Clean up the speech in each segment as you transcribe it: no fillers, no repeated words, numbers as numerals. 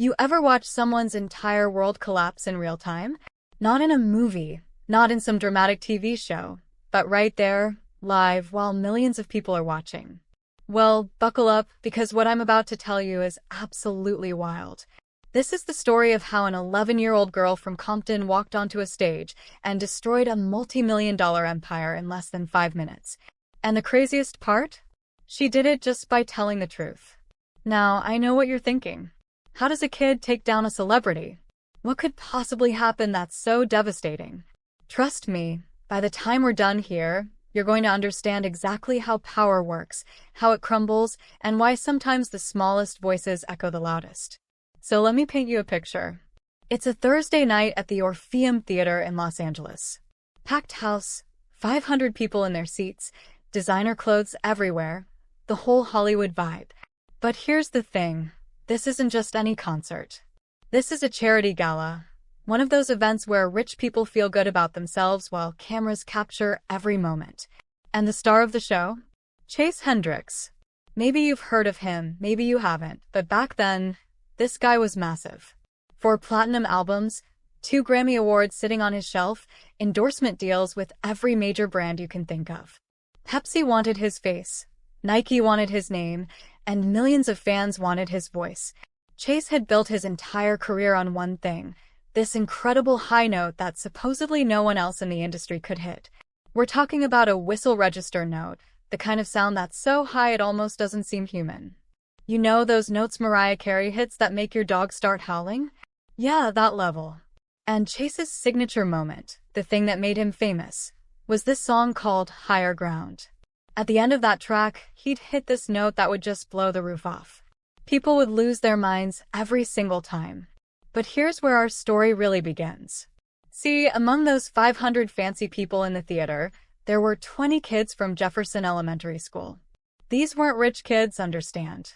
You ever watch someone's entire world collapse in real time? Not in a movie, not in some dramatic TV show, but right there, live, while millions of people are watching. Well, buckle up, because what I'm about to tell you is absolutely wild. This is the story of how an 11-year-old girl from Compton walked onto a stage and destroyed a multi-million-dollar empire in less than 5 minutes. And the craziest part? She did it just by telling the truth. Now, I know what you're thinking. How does a kid take down a celebrity? What could possibly happen that's so devastating? Trust me, by the time we're done here, you're going to understand exactly how power works, how it crumbles, and why sometimes the smallest voices echo the loudest. So let me paint you a picture. It's a Thursday night at the Orpheum Theater in Los Angeles. Packed house, 500 people in their seats, designer clothes everywhere, the whole Hollywood vibe. But here's the thing, this isn't just any concert. This is a charity gala, one of those events where rich people feel good about themselves while cameras capture every moment. And the star of the show? Chase Hendricks. Maybe you've heard of him, maybe you haven't, but back then, this guy was massive. 4 platinum albums, 2 Grammy Awards sitting on his shelf, endorsement deals with every major brand you can think of. Pepsi wanted his face, Nike wanted his name, and millions of fans wanted his voice. Chase had built his entire career on one thing, this incredible high note that supposedly no one else in the industry could hit. We're talking about a whistle register note, the kind of sound that's so high it almost doesn't seem human. You know those notes Mariah Carey hits that make your dog start howling? Yeah, that level. And Chase's signature moment, the thing that made him famous, was this song called Higher Ground. At the end of that track, he'd hit this note that would just blow the roof off. People would lose their minds every single time. But here's where our story really begins. See, among those 500 fancy people in the theater, there were 20 kids from Jefferson Elementary School. These weren't rich kids, understand.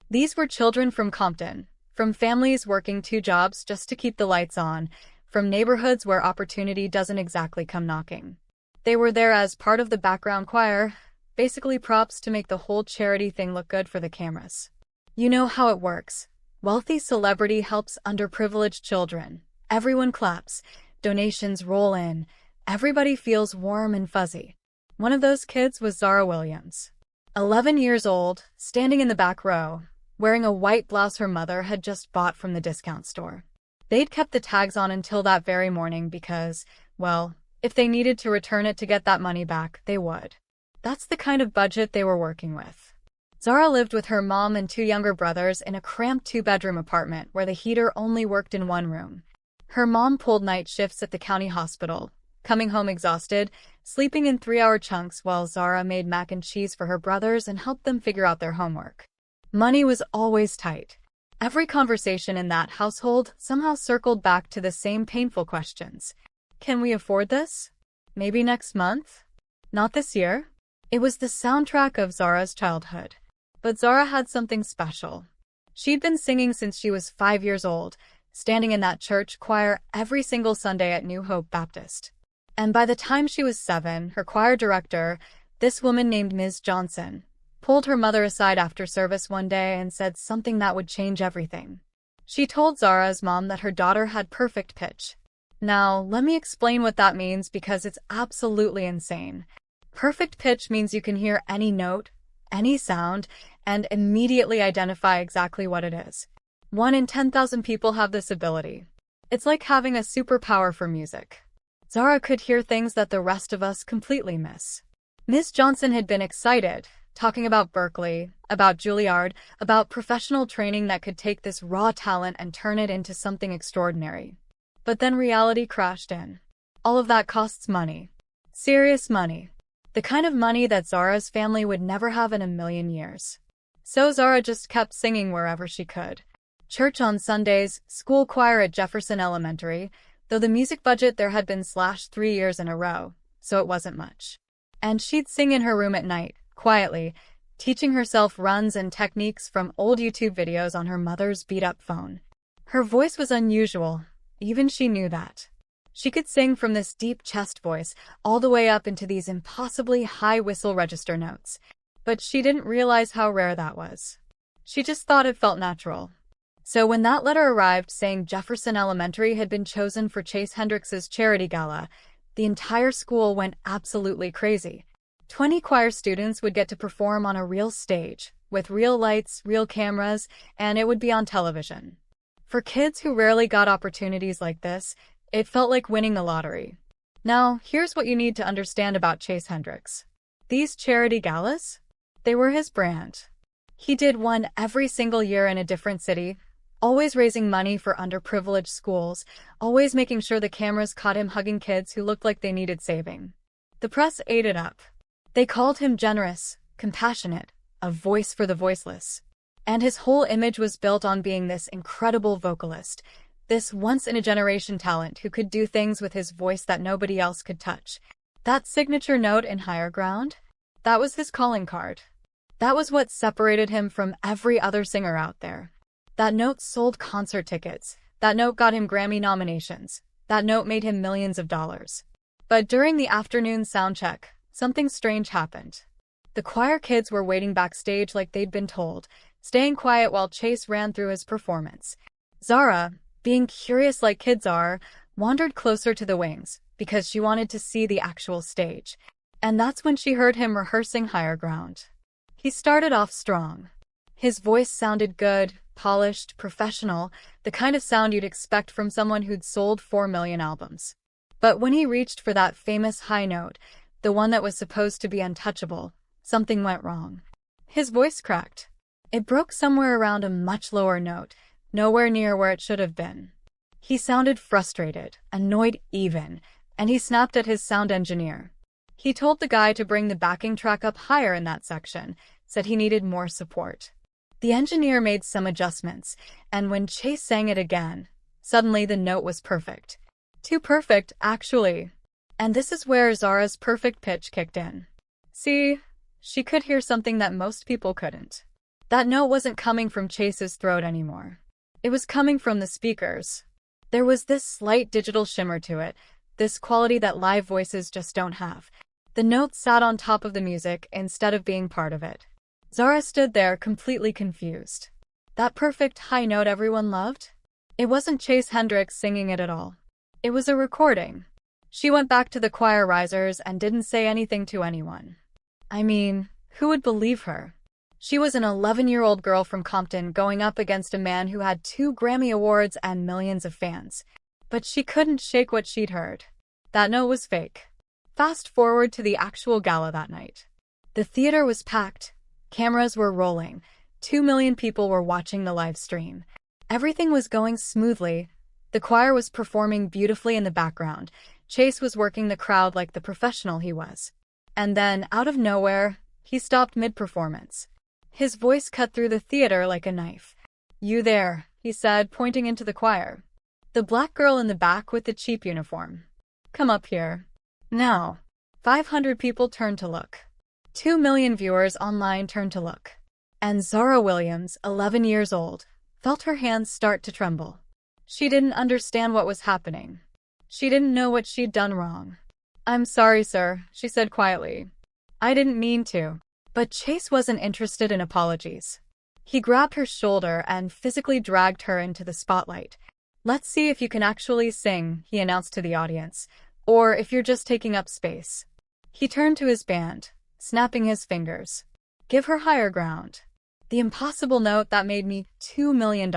These were children from Compton, from families working 2 jobs just to keep the lights on, from neighborhoods where opportunity doesn't exactly come knocking. They were there as part of the background choir, basically props to make the whole charity thing look good for the cameras. You know how it works. Wealthy celebrity helps underprivileged children. Everyone claps, donations roll in, everybody feels warm and fuzzy. One of those kids was Zara Williams. 11 years old, standing in the back row, wearing a white blouse her mother had just bought from the discount store. They'd kept the tags on until that very morning because, well, if they needed to return it to get that money back, they would. That's the kind of budget they were working with. Zara lived with her mom and 2 younger brothers in a cramped 2-bedroom apartment where the heater only worked in one room. Her mom pulled night shifts at the county hospital, coming home exhausted, sleeping in 3-hour chunks while Zara made mac and cheese for her brothers and helped them figure out their homework. Money was always tight. Every conversation in that household somehow circled back to the same painful questions. Can we afford this? Maybe next month? Not this year? It was the soundtrack of Zara's childhood. But Zara had something special. She'd been singing since she was 5 years old, standing in that church choir every single Sunday at New Hope Baptist. And by the time she was 7, her choir director, this woman named Ms. Johnson, pulled her mother aside after service one day and said something that would change everything. She told Zara's mom that her daughter had perfect pitch. Now, let me explain what that means because it's absolutely insane. Perfect pitch means you can hear any note, any sound, and immediately identify exactly what it is. 1 in 10,000 people have this ability. It's like having a superpower for music. Zara could hear things that the rest of us completely miss. Ms. Johnson had been excited, talking about Berkeley, about Juilliard, about professional training that could take this raw talent and turn it into something extraordinary. But then reality crashed in. All of that costs money. Serious money. The kind of money that Zara's family would never have in a million years. So Zara just kept singing wherever she could. Church on Sundays, school choir at Jefferson Elementary, though the music budget there had been slashed 3 years in a row, so it wasn't much. And she'd sing in her room at night, quietly, teaching herself runs and techniques from old YouTube videos on her mother's beat-up phone. Her voice was unusual, even she knew that. She could sing from this deep chest voice all the way up into these impossibly high whistle register notes. But she didn't realize how rare that was. She just thought it felt natural. So when that letter arrived saying Jefferson Elementary had been chosen for Chase Hendricks's charity gala, the entire school went absolutely crazy. 20 choir students would get to perform on a real stage, with real lights, real cameras, and it would be on television. For kids who rarely got opportunities like this, it felt like winning the lottery. Now, here's what you need to understand about Chase Hendricks. These charity galas? They were his brand. He did one every single year in a different city, always raising money for underprivileged schools, always making sure the cameras caught him hugging kids who looked like they needed saving. The press ate it up. They called him generous, compassionate, a voice for the voiceless. And his whole image was built on being this incredible vocalist, this once-in-a-generation talent who could do things with his voice that nobody else could touch. That signature note in Higher Ground? That was his calling card. That was what separated him from every other singer out there. That note sold concert tickets. That note got him Grammy nominations. That note made him millions of dollars. But during the afternoon soundcheck, something strange happened. The choir kids were waiting backstage like they'd been told, staying quiet while Chase ran through his performance. Zara, being curious like kids are, wandered closer to the wings because she wanted to see the actual stage. And that's when she heard him rehearsing Higher Ground. He started off strong. His voice sounded good, polished, professional, the kind of sound you'd expect from someone who'd sold 4 million albums. But when he reached for that famous high note, the one that was supposed to be untouchable, something went wrong. His voice cracked. It broke somewhere around a much lower note, nowhere near where it should have been. He sounded frustrated, annoyed even, and he snapped at his sound engineer. He told the guy to bring the backing track up higher in that section, said he needed more support. The engineer made some adjustments, and when Chase sang it again, suddenly the note was perfect. Too perfect, actually. And this is where Zara's perfect pitch kicked in. See, she could hear something that most people couldn't. That note wasn't coming from Chase's throat anymore. It was coming from the speakers. There was this slight digital shimmer to it, this quality that live voices just don't have. The note sat on top of the music instead of being part of it. Zara stood there completely confused. That perfect high note everyone loved? It wasn't Chase Hendricks singing it at all. It was a recording. She went back to the choir risers and didn't say anything to anyone. I mean, who would believe her? She was an 11-year-old girl from Compton going up against a man who had 2 Grammy Awards and millions of fans. But she couldn't shake what she'd heard. That note was fake. Fast forward to the actual gala that night. The theater was packed. Cameras were rolling. 2 million people were watching the live stream. Everything was going smoothly. The choir was performing beautifully in the background. Chase was working the crowd like the professional he was. And then, out of nowhere, he stopped mid-performance. His voice cut through the theater like a knife. "You there," he said, pointing into the choir. "The black girl in the back with the cheap uniform. Come up here." Now, 500 people turned to look. 2 million viewers online turned to look. And Zara Williams, 11 years old, felt her hands start to tremble. She didn't understand what was happening. She didn't know what she'd done wrong. "I'm sorry, sir," she said quietly. "I didn't mean to." But Chase wasn't interested in apologies. He grabbed her shoulder and physically dragged her into the spotlight. "Let's see if you can actually sing," he announced to the audience, "or if you're just taking up space." He turned to his band, snapping his fingers. "Give her Higher Ground. The impossible note that made me $2 million.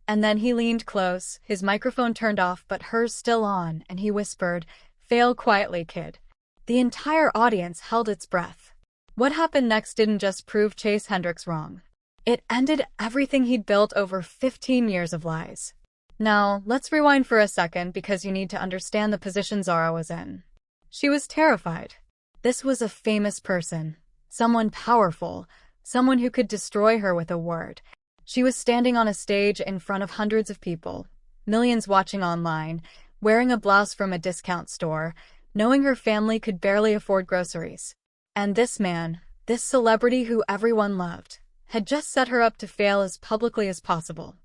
And then he leaned close, his microphone turned off but hers still on, and he whispered, "Fail quietly, kid." The entire audience held its breath. What happened next didn't just prove Chase Hendricks wrong. It ended everything he'd built over 15 years of lies. Now, let's rewind for a second because you need to understand the position Zara was in. She was terrified. This was a famous person, someone powerful, someone who could destroy her with a word. She was standing on a stage in front of hundreds of people, millions watching online, wearing a blouse from a discount store, knowing her family could barely afford groceries. And this man, this celebrity who everyone loved, had just set her up to fail as publicly as possible.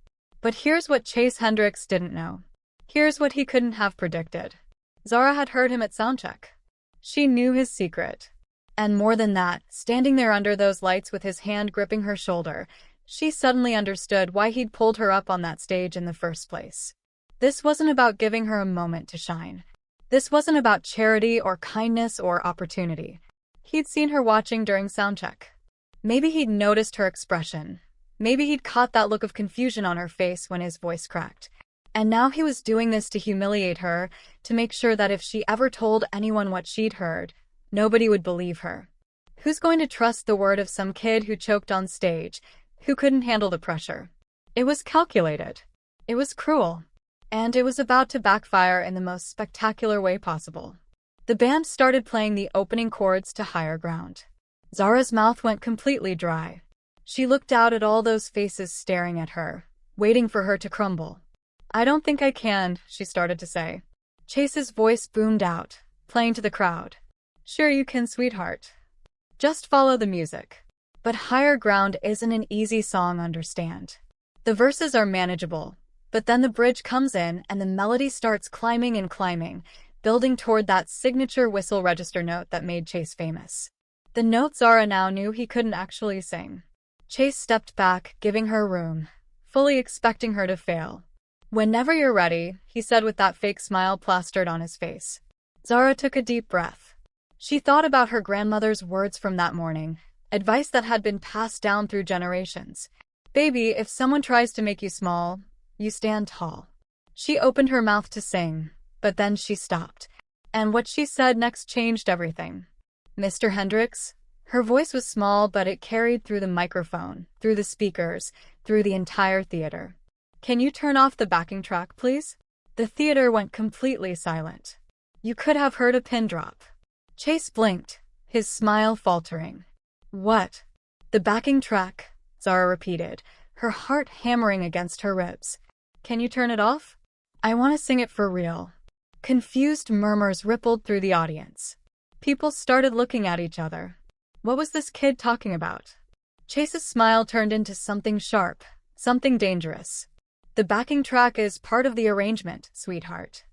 But here's what Chase Hendricks didn't know. Here's what he couldn't have predicted. Zara had heard him at Soundcheck. She knew his secret. And more than that, standing there under those lights with his hand gripping her shoulder, She suddenly understood why he'd pulled her up on that stage in the first place. This wasn't about giving her a moment to shine. This wasn't about charity or kindness or opportunity. He'd seen her watching during Soundcheck. Maybe he'd noticed her expression. Maybe he'd caught that look of confusion on her face when his voice cracked. And now he was doing this to humiliate her, to make sure that if she ever told anyone what she'd heard, nobody would believe her. Who's going to trust the word of some kid who choked on stage, who couldn't handle the pressure? It was calculated. It was cruel. And it was about to backfire in the most spectacular way possible. The band started playing the opening chords to Higher Ground. Zara's mouth went completely dry. She looked out at all those faces staring at her, waiting for her to crumble. "I don't think I can," she started to say. Chase's voice boomed out, playing to the crowd. "Sure you can, sweetheart. Just follow the music." But Higher Ground isn't an easy song, understand. The verses are manageable, but then the bridge comes in and the melody starts climbing and climbing, building toward that signature whistle register note that made Chase famous. The note Zara now knew he couldn't actually sing. Chase stepped back, giving her room, fully expecting her to fail. "Whenever you're ready," he said with that fake smile plastered on his face. Zara took a deep breath. She thought about her grandmother's words from that morning, advice that had been passed down through generations. "Baby, if someone tries to make you small, you stand tall." She opened her mouth to sing, but then she stopped. And what she said next changed everything. "Mr. Hendricks?" Her voice was small, but it carried through the microphone, through the speakers, through the entire theater. "Can you turn off the backing track, please?" The theater went completely silent. You could have heard a pin drop. Chase blinked, his smile faltering. "What?" "The backing track," Zara repeated, her heart hammering against her ribs. "Can you turn it off? I want to sing it for real." Confused murmurs rippled through the audience. People started looking at each other. What was this kid talking about? Chase's smile turned into something sharp, something dangerous. "The backing track is part of the arrangement, sweetheart."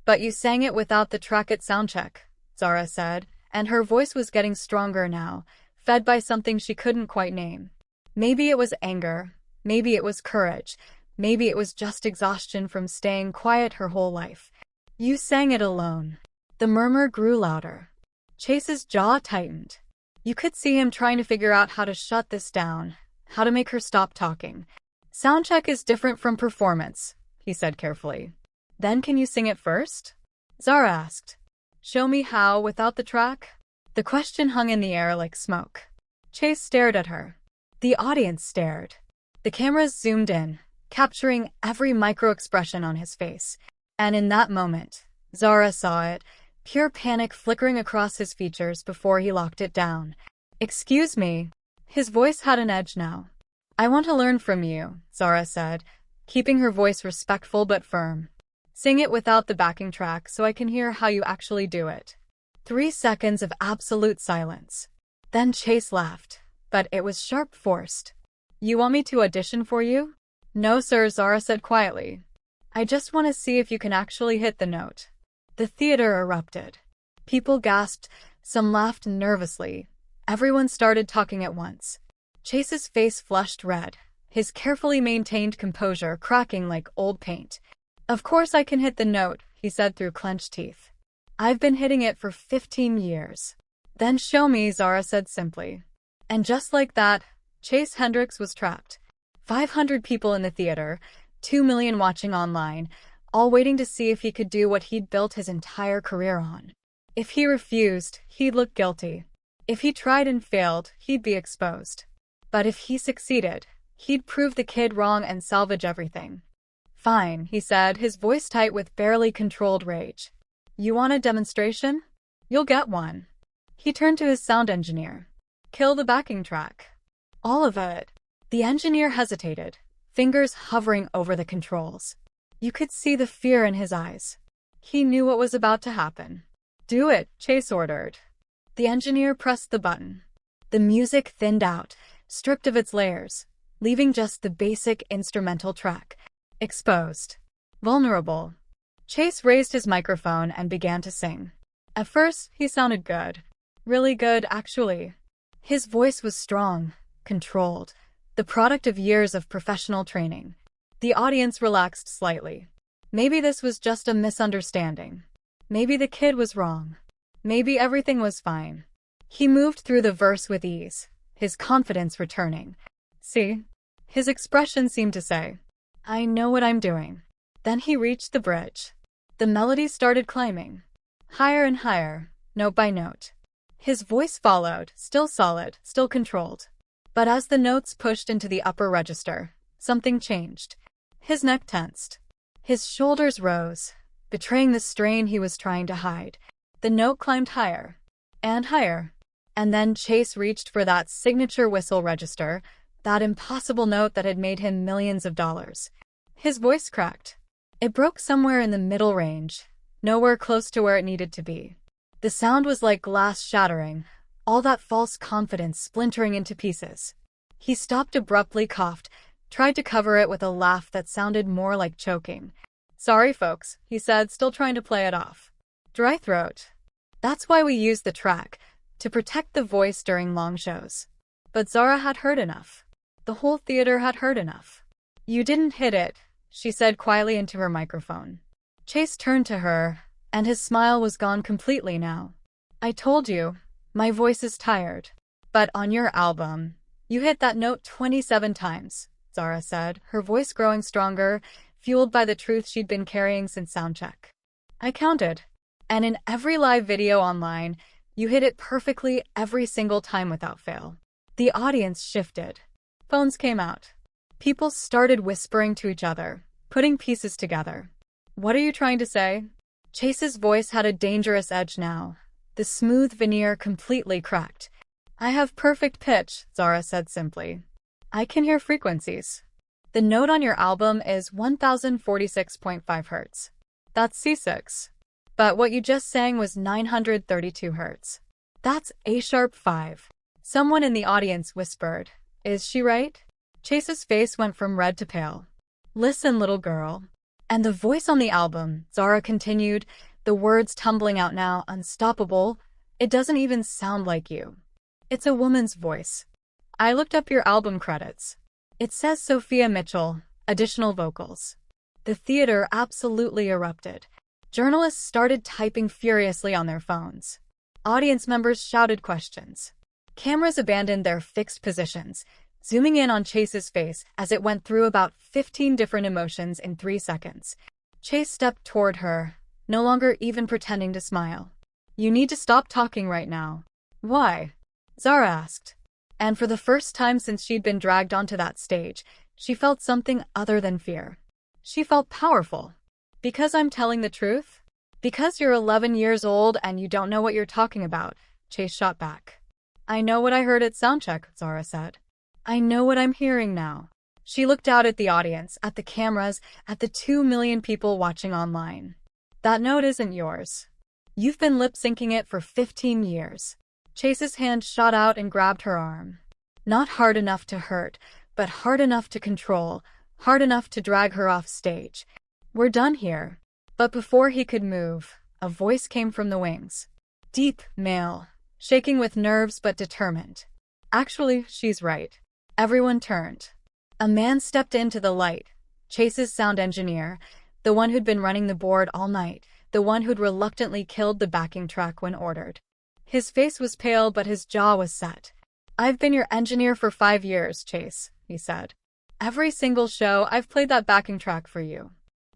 "But you sang it without the track at Soundcheck," Zara said, and her voice was getting stronger now, fed by something she couldn't quite name. Maybe it was anger, maybe it was courage, maybe it was just exhaustion from staying quiet her whole life. "You sang it alone." The murmur grew louder. Chase's jaw tightened. You could see him trying to figure out how to shut this down, how to make her stop talking. "Soundcheck is different from performance," he said carefully. "Then can you sing it first?" Zara asked. "Show me how without the track?" The question hung in the air like smoke. Chase stared at her. The audience stared. The cameras zoomed in, capturing every micro-expression on his face. And in that moment, Zara saw it, pure panic flickering across his features before he locked it down. "Excuse me." His voice had an edge now. "I want to learn from you," Zara said, keeping her voice respectful but firm. "Sing it without the backing track so I can hear how you actually do it." 3 seconds of absolute silence. Then Chase laughed, but it was sharp forced. "You want me to audition for you?" "No, sir," Zara said quietly. "I just want to see if you can actually hit the note." The theater erupted. People gasped, some laughed nervously. Everyone started talking at once. Chase's face flushed red, his carefully maintained composure cracking like old paint. "Of course I can hit the note," he said through clenched teeth. "I've been hitting it for 15 years. "Then show me," Zara said simply. And just like that, Chase Hendricks was trapped. 500 people in the theater, 2 million watching online, all waiting to see if he could do what he'd built his entire career on. If he refused, he'd look guilty. If he tried and failed, he'd be exposed. But if he succeeded, he'd prove the kid wrong and salvage everything. "Fine," he said, his voice tight with barely controlled rage. "You want a demonstration? You'll get one." He turned to his sound engineer. "Kill the backing track." "All of it." The engineer hesitated, fingers hovering over the controls. You could see the fear in his eyes. He knew what was about to happen. "Do it," Chase ordered. The engineer pressed the button. The music thinned out, stripped of its layers, leaving just the basic instrumental track. Exposed. Vulnerable. Chase raised his microphone and began to sing. At first, he sounded good. Really good, actually. His voice was strong, controlled, the product of years of professional training. The audience relaxed slightly. Maybe this was just a misunderstanding. Maybe the kid was wrong. Maybe everything was fine. He moved through the verse with ease, his confidence returning. See? His expression seemed to say, I know what I'm doing. Then he reached the bridge. The melody started climbing. Higher and higher, note by note. His voice followed, still solid, still controlled. But as the notes pushed into the upper register, something changed. His neck tensed. His shoulders rose, betraying the strain he was trying to hide. The note climbed higher, and higher. And then Chase reached for that signature whistle register, that impossible note that had made him millions of dollars. His voice cracked. It broke somewhere in the middle range, nowhere close to where it needed to be. The sound was like glass shattering, all that false confidence splintering into pieces. He stopped abruptly, coughed, tried to cover it with a laugh that sounded more like choking. Sorry, folks, he said, still trying to play it off. Dry throat. That's why we use the track, to protect the voice during long shows. But Zara had heard enough. The whole theater had heard enough. You didn't hit it, she said quietly into her microphone. Chase turned to her, and his smile was gone completely now. I told you, my voice is tired. But on your album, you hit that note 27 times, Zara said, her voice growing stronger, fueled by the truth she'd been carrying since Soundcheck. I counted. And in every live video online, you hit it perfectly every single time without fail. The audience shifted. Phones came out. People started whispering to each other, putting pieces together. What are you trying to say? Chase's voice had a dangerous edge now. The smooth veneer completely cracked. I have perfect pitch, Zara said simply. I can hear frequencies. The note on your album is 1046.5 hertz. That's C6. But what you just sang was 932 hertz. That's A-sharp 5. Someone in the audience whispered, Is she right? Chase's face went from red to pale. Listen, little girl. And the voice on the album, Zara continued, the words tumbling out now, unstoppable. It doesn't even sound like you. It's a woman's voice. I looked up your album credits. It says Sophia Mitchell, additional vocals. The theater absolutely erupted. Journalists started typing furiously on their phones. Audience members shouted questions. Cameras abandoned their fixed positions, zooming in on Chase's face as it went through about 15 different emotions in 3 seconds. Chase stepped toward her, no longer even pretending to smile. You need to stop talking right now. Why? Zara asked. And for the first time since she'd been dragged onto that stage, she felt something other than fear. She felt powerful. Because I'm telling the truth? Because you're 11 years old and you don't know what you're talking about, Chase shot back. I know what I heard at Soundcheck, Zara said. I know what I'm hearing now. She looked out at the audience, at the cameras, at the 2 million people watching online. That note isn't yours. You've been lip-syncing it for 15 years. Chase's hand shot out and grabbed her arm. Not hard enough to hurt, but hard enough to control, hard enough to drag her off stage. We're done here. But before he could move, a voice came from the wings. Deep, male, shaking with nerves but determined. Actually, she's right. Everyone turned. A man stepped into the light. Chase's sound engineer, the one who'd been running the board all night, the one who'd reluctantly killed the backing track when ordered. His face was pale but his jaw was set. I've been your engineer for 5 years, Chase, he said. Every single show I've played that backing track for you.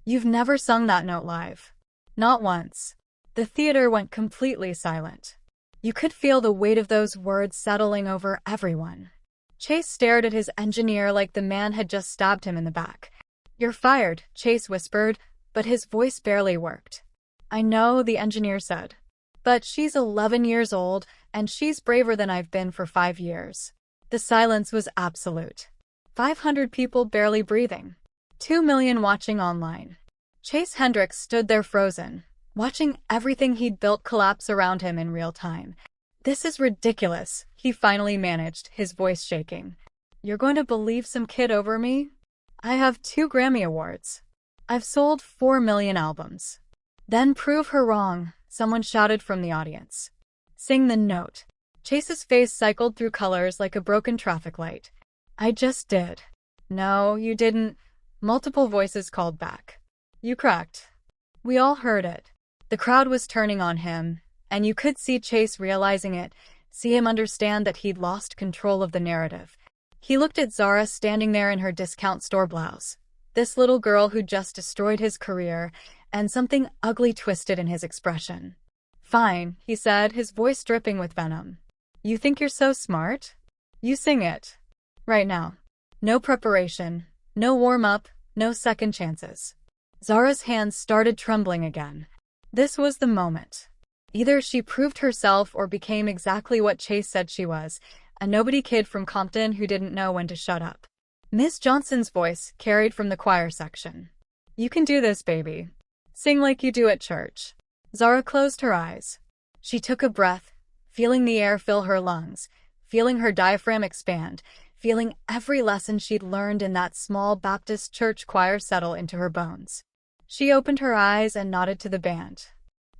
You've never sung that note live. Not once. The theater went completely silent. You could feel the weight of those words settling over everyone. Chase stared at his engineer like the man had just stabbed him in the back. You're fired, Chase whispered, but his voice barely worked. I know, the engineer said. But she's 11 years old, and she's braver than I've been for 5 years. The silence was absolute. 500 people barely breathing. 2 million watching online. Chase Hendricks stood there frozen, watching everything he'd built collapse around him in real time. This is ridiculous, he finally managed, his voice shaking. You're going to believe some kid over me? I have 2 Grammy Awards. I've sold 4 million albums. Then prove her wrong, someone shouted from the audience. Sing the note. Chase's face cycled through colors like a broken traffic light. I just did. No, you didn't. Multiple voices called back. You cracked. We all heard it. The crowd was turning on him, and you could see Chase realizing it, see him understand that he'd lost control of the narrative. He looked at Zara standing there in her discount store blouse. This little girl who'd just destroyed his career, and something ugly twisted in his expression. Fine, he said, his voice dripping with venom. You think you're so smart? You sing it. Right now. No preparation, no warm-up, no second chances. Zara's hands started trembling again. This was the moment. Either she proved herself or became exactly what Chase said she was, a nobody kid from Compton who didn't know when to shut up. Miss Johnson's voice carried from the choir section. You can do this, baby. Sing like you do at church. Zara closed her eyes. She took a breath, feeling the air fill her lungs, feeling her diaphragm expand, feeling every lesson she'd learned in that small Baptist church choir settle into her bones. She opened her eyes and nodded to the band.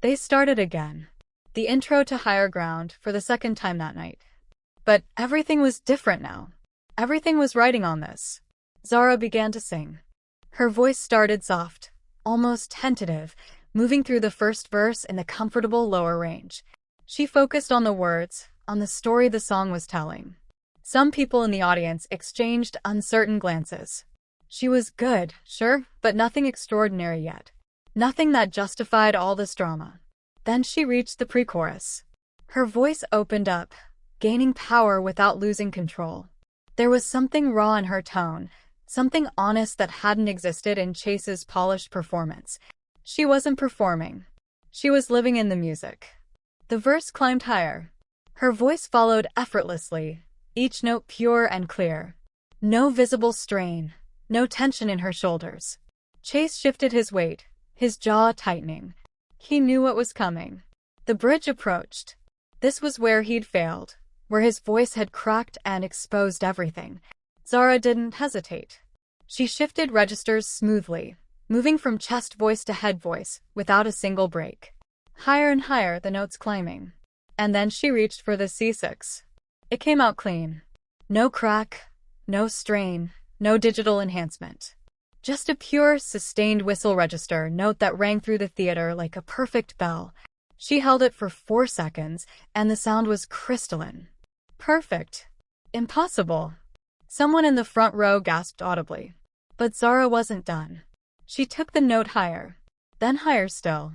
They started again. The intro to Higher Ground for the second time that night. But everything was different now. Everything was riding on this. Zara began to sing. Her voice started soft, almost tentative, moving through the first verse in the comfortable lower range. She focused on the words, on the story the song was telling. Some people in the audience exchanged uncertain glances. She was good, sure, but nothing extraordinary yet. Nothing that justified all this drama. Then she reached the pre-chorus. Her voice opened up, gaining power without losing control. There was something raw in her tone, something honest that hadn't existed in Chase's polished performance. She wasn't performing. She was living in the music. The verse climbed higher. Her voice followed effortlessly, each note pure and clear. No visible strain, no tension in her shoulders. Chase shifted his weight, his jaw tightening. He knew what was coming. The bridge approached. This was where he'd failed, where his voice had cracked and exposed everything. Zara didn't hesitate. She shifted registers smoothly, moving from chest voice to head voice, without a single break. Higher and higher, the notes climbing. And then she reached for the C6. It came out clean. No crack, no strain, no digital enhancement. Just a pure, sustained whistle register note that rang through the theater like a perfect bell. She held it for 4 seconds, and the sound was crystalline. Perfect. Impossible. Someone in the front row gasped audibly. But Zara wasn't done. She took the note higher, then higher still,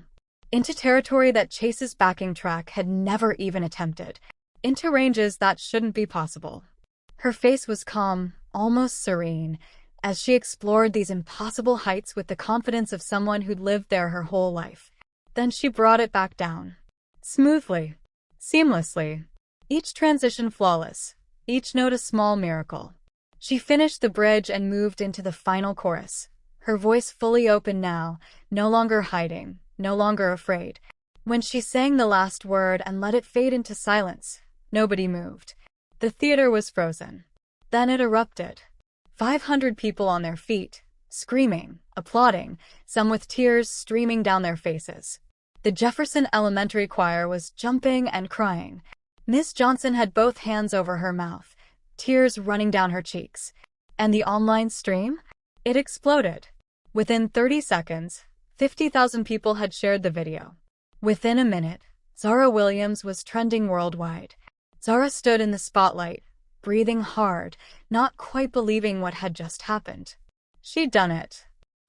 into territory that Chase's backing track had never even attempted, into ranges that shouldn't be possible. Her face was calm, almost serene, as she explored these impossible heights with the confidence of someone who'd lived there her whole life. Then she brought it back down. Smoothly. Seamlessly. Each transition flawless. Each note a small miracle. She finished the bridge and moved into the final chorus. Her voice fully open now, no longer hiding, no longer afraid. When she sang the last word and let it fade into silence, nobody moved. The theater was frozen. Then it erupted. 500 people on their feet, screaming, applauding, some with tears streaming down their faces. The Jefferson Elementary Choir was jumping and crying. Miss Johnson had both hands over her mouth, tears running down her cheeks. And the online stream? It exploded. Within 30 seconds, 50,000 people had shared the video. Within a minute, Zara Williams was trending worldwide. Zara stood in the spotlight, breathing hard, not quite believing what had just happened. She'd done it.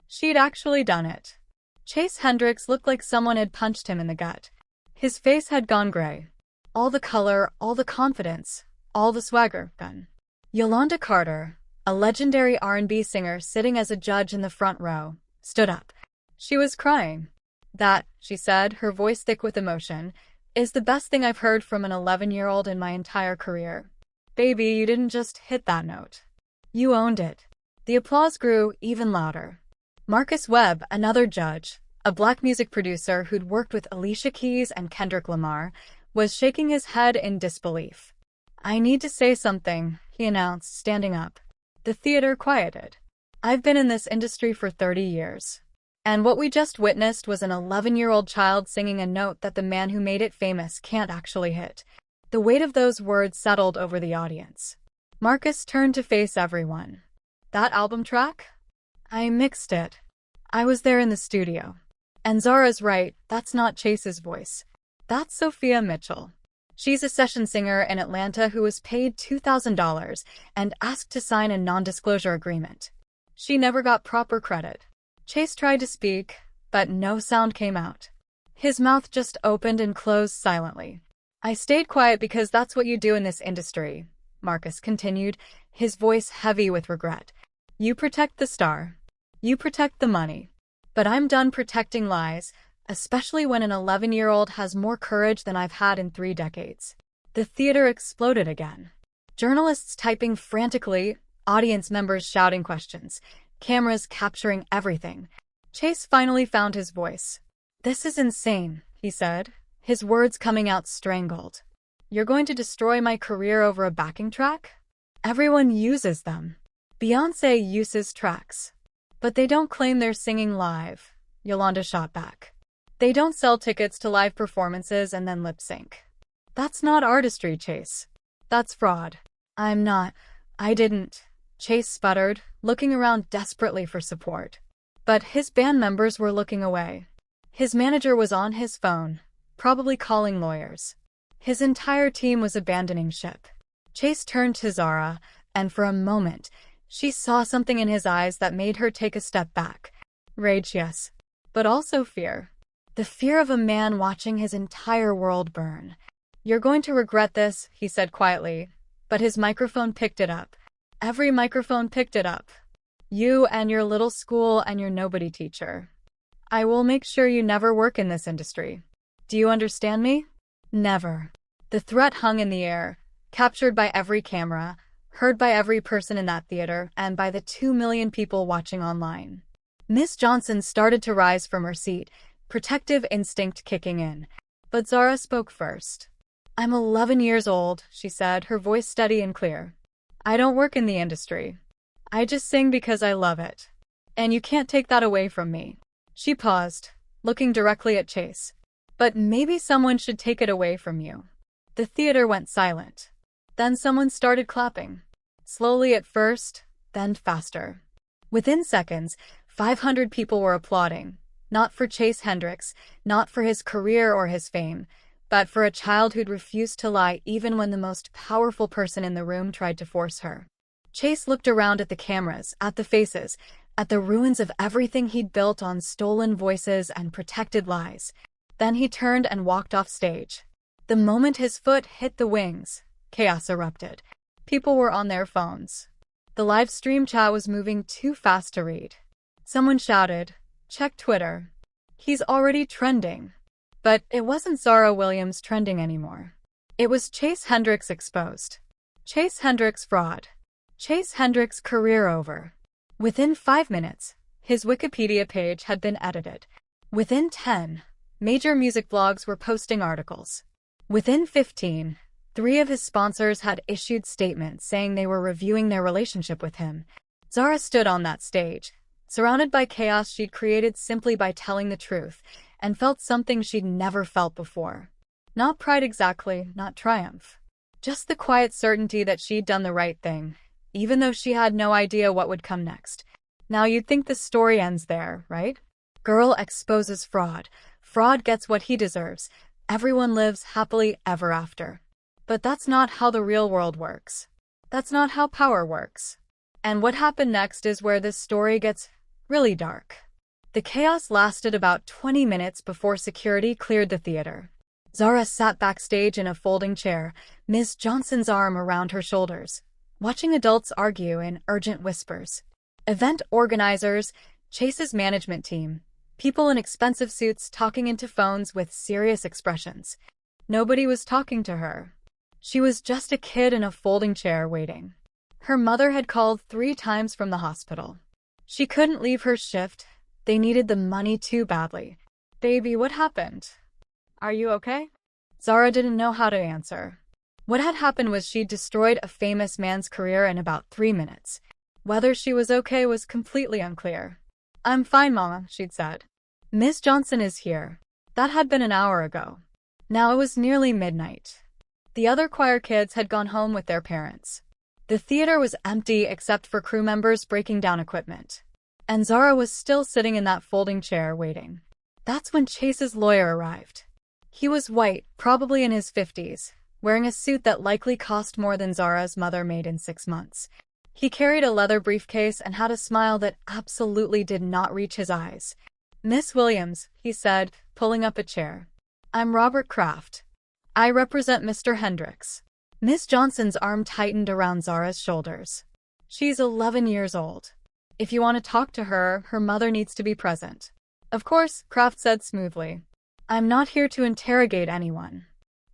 She'd actually done it. Chase Hendricks looked like someone had punched him in the gut. His face had gone gray. All the color, all the confidence, all the swagger gone. Yolanda Carter, a legendary R&B singer sitting as a judge in the front row, stood up. She was crying. That, she said, her voice thick with emotion, is the best thing I've heard from an 11-year-old in my entire career. Baby, you didn't just hit that note. You owned it. The applause grew even louder. Marcus Webb, another judge, a black music producer who'd worked with Alicia Keys and Kendrick Lamar, was shaking his head in disbelief. I need to say something, he announced, standing up. The theater quieted. I've been in this industry for 30 years. And what we just witnessed was an 11-year-old child singing a note that the man who made it famous can't actually hit. The weight of those words settled over the audience. Marcus turned to face everyone. That album track? I mixed it. I was there in the studio. And Zara's right, that's not Chase's voice. That's Sophia Mitchell. She's a session singer in Atlanta who was paid $2,000 and asked to sign a non-disclosure agreement. She never got proper credit. Chase tried to speak, but no sound came out. His mouth just opened and closed silently. I stayed quiet because that's what you do in this industry, Marcus continued, his voice heavy with regret. You protect the star. You protect the money. But I'm done protecting lies, especially when an 11-year-old has more courage than I've had in 3 decades. The theater exploded again. Journalists typing frantically, audience members shouting questions, cameras capturing everything. Chase finally found his voice. This is insane, he said, his words coming out strangled. You're going to destroy my career over a backing track? Everyone uses them. Beyoncé uses tracks. But they don't claim they're singing live, Yolanda shot back. They don't sell tickets to live performances and then lip sync. That's not artistry, Chase. That's fraud. I didn't, Chase sputtered, looking around desperately for support. But his band members were looking away. His manager was on his phone, probably calling lawyers. His entire team was abandoning ship. Chase turned to Zara, and for a moment, she saw something in his eyes that made her take a step back. Rage, yes, but also fear. The fear of a man watching his entire world burn. You're going to regret this, he said quietly, but his microphone picked it up. Every microphone picked it up. You and your little school and your nobody teacher. I will make sure you never work in this industry. Do you understand me? Never. The threat hung in the air, captured by every camera, heard by every person in that theater, and by the 2 million people watching online. Miss Johnson started to rise from her seat, protective instinct kicking in. But Zara spoke first. I'm 11 years old, she said, her voice steady and clear. I don't work in the industry. I just sing because I love it. And you can't take that away from me. She paused, looking directly at Chase. But maybe someone should take it away from you. The theater went silent. Then someone started clapping. Slowly at first, then faster. Within seconds, 500 people were applauding, not for Chase Hendricks, not for his career or his fame, but for a child who'd refused to lie even when the most powerful person in the room tried to force her. Chase looked around at the cameras, at the faces, at the ruins of everything he'd built on stolen voices and protected lies. Then he turned and walked off stage. The moment his foot hit the wings, chaos erupted. People were on their phones. The live stream chat was moving too fast to read. Someone shouted, "Check Twitter. He's already trending." But it wasn't Zara Williams trending anymore. It was Chase Hendricks exposed. Chase Hendricks fraud. Chase Hendricks career over. Within 5 minutes, his Wikipedia page had been edited. Within 10, major music blogs were posting articles. Within 15, 3 of his sponsors had issued statements saying they were reviewing their relationship with him. Zara stood on that stage, surrounded by chaos she'd created simply by telling the truth, and felt something she'd never felt before. Not pride exactly, not triumph. Just the quiet certainty that she'd done the right thing, even though she had no idea what would come next. Now you'd think the story ends there, right? Girl exposes fraud. Fraud gets what he deserves. Everyone lives happily ever after. But that's not how the real world works. That's not how power works. And what happened next is where this story gets really dark. The chaos lasted about 20 minutes before security cleared the theater. Zara sat backstage in a folding chair, Ms. Johnson's arm around her shoulders, watching adults argue in urgent whispers. Event organizers, Chase's management team, people in expensive suits talking into phones with serious expressions. Nobody was talking to her. She was just a kid in a folding chair waiting. Her mother had called 3 times from the hospital. She couldn't leave her shift. They needed the money too badly. Baby, what happened? Are you okay? Zara didn't know how to answer. What had happened was she'd destroyed a famous man's career in about 3 minutes. Whether she was okay was completely unclear. I'm fine, Mama, she'd said. Miss Johnson is here. That had been an hour ago. Now it was nearly midnight. The other choir kids had gone home with their parents. The theater was empty except for crew members breaking down equipment. And Zara was still sitting in that folding chair waiting. That's when Chase's lawyer arrived. He was white, probably in his 50s, wearing a suit that likely cost more than Zara's mother made in 6 months. He carried a leather briefcase and had a smile that absolutely did not reach his eyes. "Miss Williams," he said, pulling up a chair. "I'm Robert Kraft. I represent Mr. Hendricks." Miss Johnson's arm tightened around Zara's shoulders. "She's 11 years old. If you want to talk to her, her mother needs to be present." "Of course," Kraft said smoothly. "I'm not here to interrogate anyone.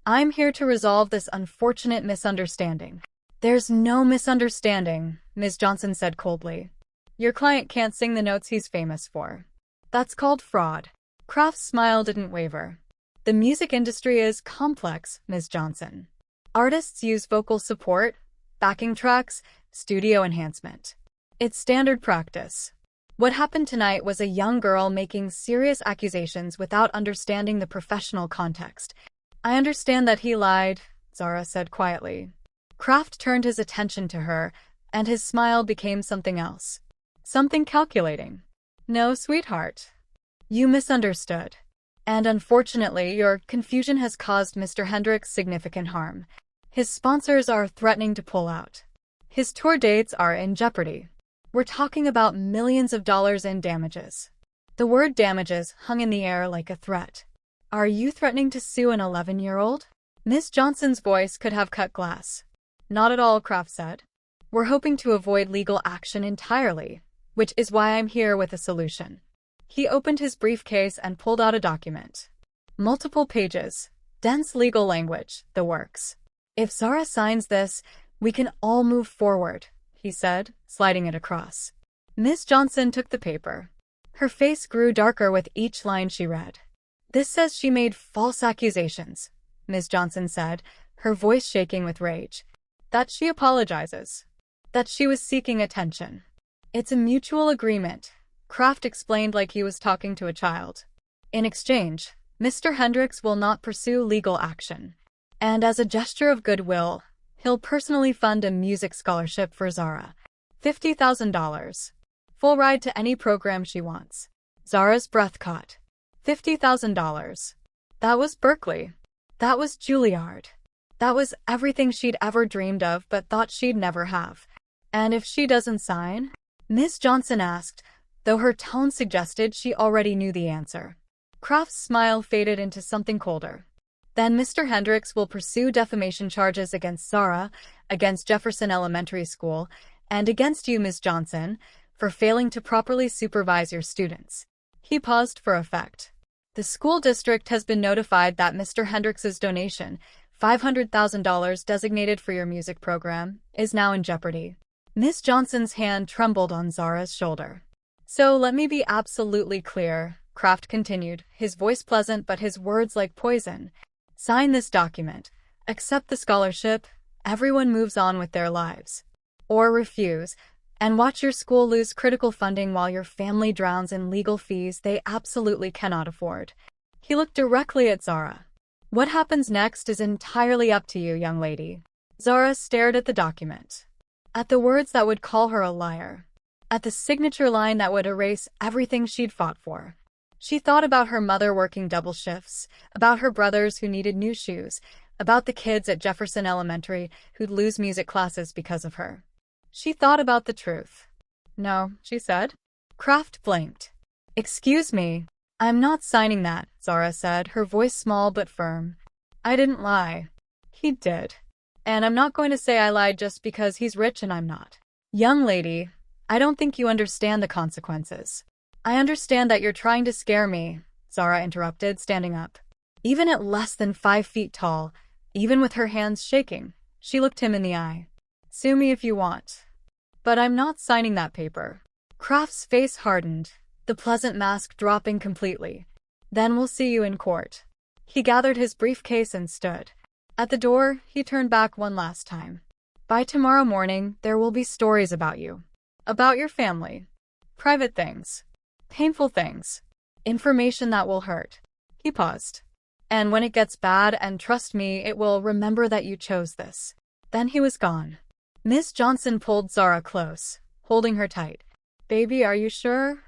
I'm here to resolve this unfortunate misunderstanding." "There's no misunderstanding," Ms. Johnson said coldly. "Your client can't sing the notes he's famous for. That's called fraud." Kraft's smile didn't waver. "The music industry is complex, Ms. Johnson. Artists use vocal support, backing tracks, studio enhancement. It's standard practice. What happened tonight was a young girl making serious accusations without understanding the professional context. I understand that he lied," Zara said quietly. Kraft turned his attention to her, and his smile became something else. Something calculating. "No, sweetheart. You misunderstood. And unfortunately, your confusion has caused Mr. Hendricks significant harm. His sponsors are threatening to pull out. His tour dates are in jeopardy. We're talking about millions of dollars in damages." The word damages hung in the air like a threat. "Are you threatening to sue an 11-year-old? Miss Johnson's voice could have cut glass. "Not at all," Kraft said. "We're hoping to avoid legal action entirely, which is why I'm here with a solution." He opened his briefcase and pulled out a document. Multiple pages, dense legal language, the works. "If Zara signs this, we can all move forward," he said, sliding it across. Miss Johnson took the paper. Her face grew darker with each line she read. "This says she made false accusations," Miss Johnson said, her voice shaking with rage. "That she apologizes. That she was seeking attention. It's a mutual agreement," Kraft explained like he was talking to a child. "In exchange, Mr. Hendricks will not pursue legal action. And as a gesture of goodwill, he'll personally fund a music scholarship for Zara. $50,000. Full ride to any program she wants." Zara's breath caught. $50,000. That was Berkeley. That was Juilliard. That was everything she'd ever dreamed of but thought she'd never have. "And if she doesn't sign?" Miss Johnson asked, though her tone suggested she already knew the answer. Kraft's smile faded into something colder. "Then Mr. Hendricks will pursue defamation charges against Zara, against Jefferson Elementary School, and against you, Ms. Johnson, for failing to properly supervise your students." He paused for effect. "The school district has been notified that Mr. Hendricks's donation, $500,000 designated for your music program, is now in jeopardy." Miss Johnson's hand trembled on Zara's shoulder. "So let me be absolutely clear," Kraft continued, his voice pleasant but his words like poison. "Sign this document. Accept the scholarship. Everyone moves on with their lives. Or refuse, and watch your school lose critical funding while your family drowns in legal fees they absolutely cannot afford." He looked directly at Zara. "What happens next is entirely up to you, young lady." Zara stared at the document. At the words that would call her a liar. At the signature line that would erase everything she'd fought for. She thought about her mother working double shifts, about her brothers who needed new shoes, about the kids at Jefferson Elementary who'd lose music classes because of her. She thought about the truth. "No," she said. Kraft blinked. "Excuse me. I'm not signing that," Zara said, her voice small but firm. "I didn't lie. He did. And I'm not going to say I lied just because he's rich and I'm not." "Young lady, I don't think you understand the consequences." "I understand that you're trying to scare me," Zara interrupted, standing up. Even at less than 5 feet tall, even with her hands shaking, she looked him in the eye. "Sue me if you want. But I'm not signing that paper." Kraft's face hardened, the pleasant mask dropping completely. "Then we'll see you in court." He gathered his briefcase and stood. At the door, he turned back one last time. "By tomorrow morning, there will be stories about you. About your family. Private things. Painful things. Information that will hurt." He paused. "And when it gets bad, and trust me, it will, remember that you chose this." Then he was gone. Miss Johnson pulled Zara close, holding her tight. "Baby, are you sure?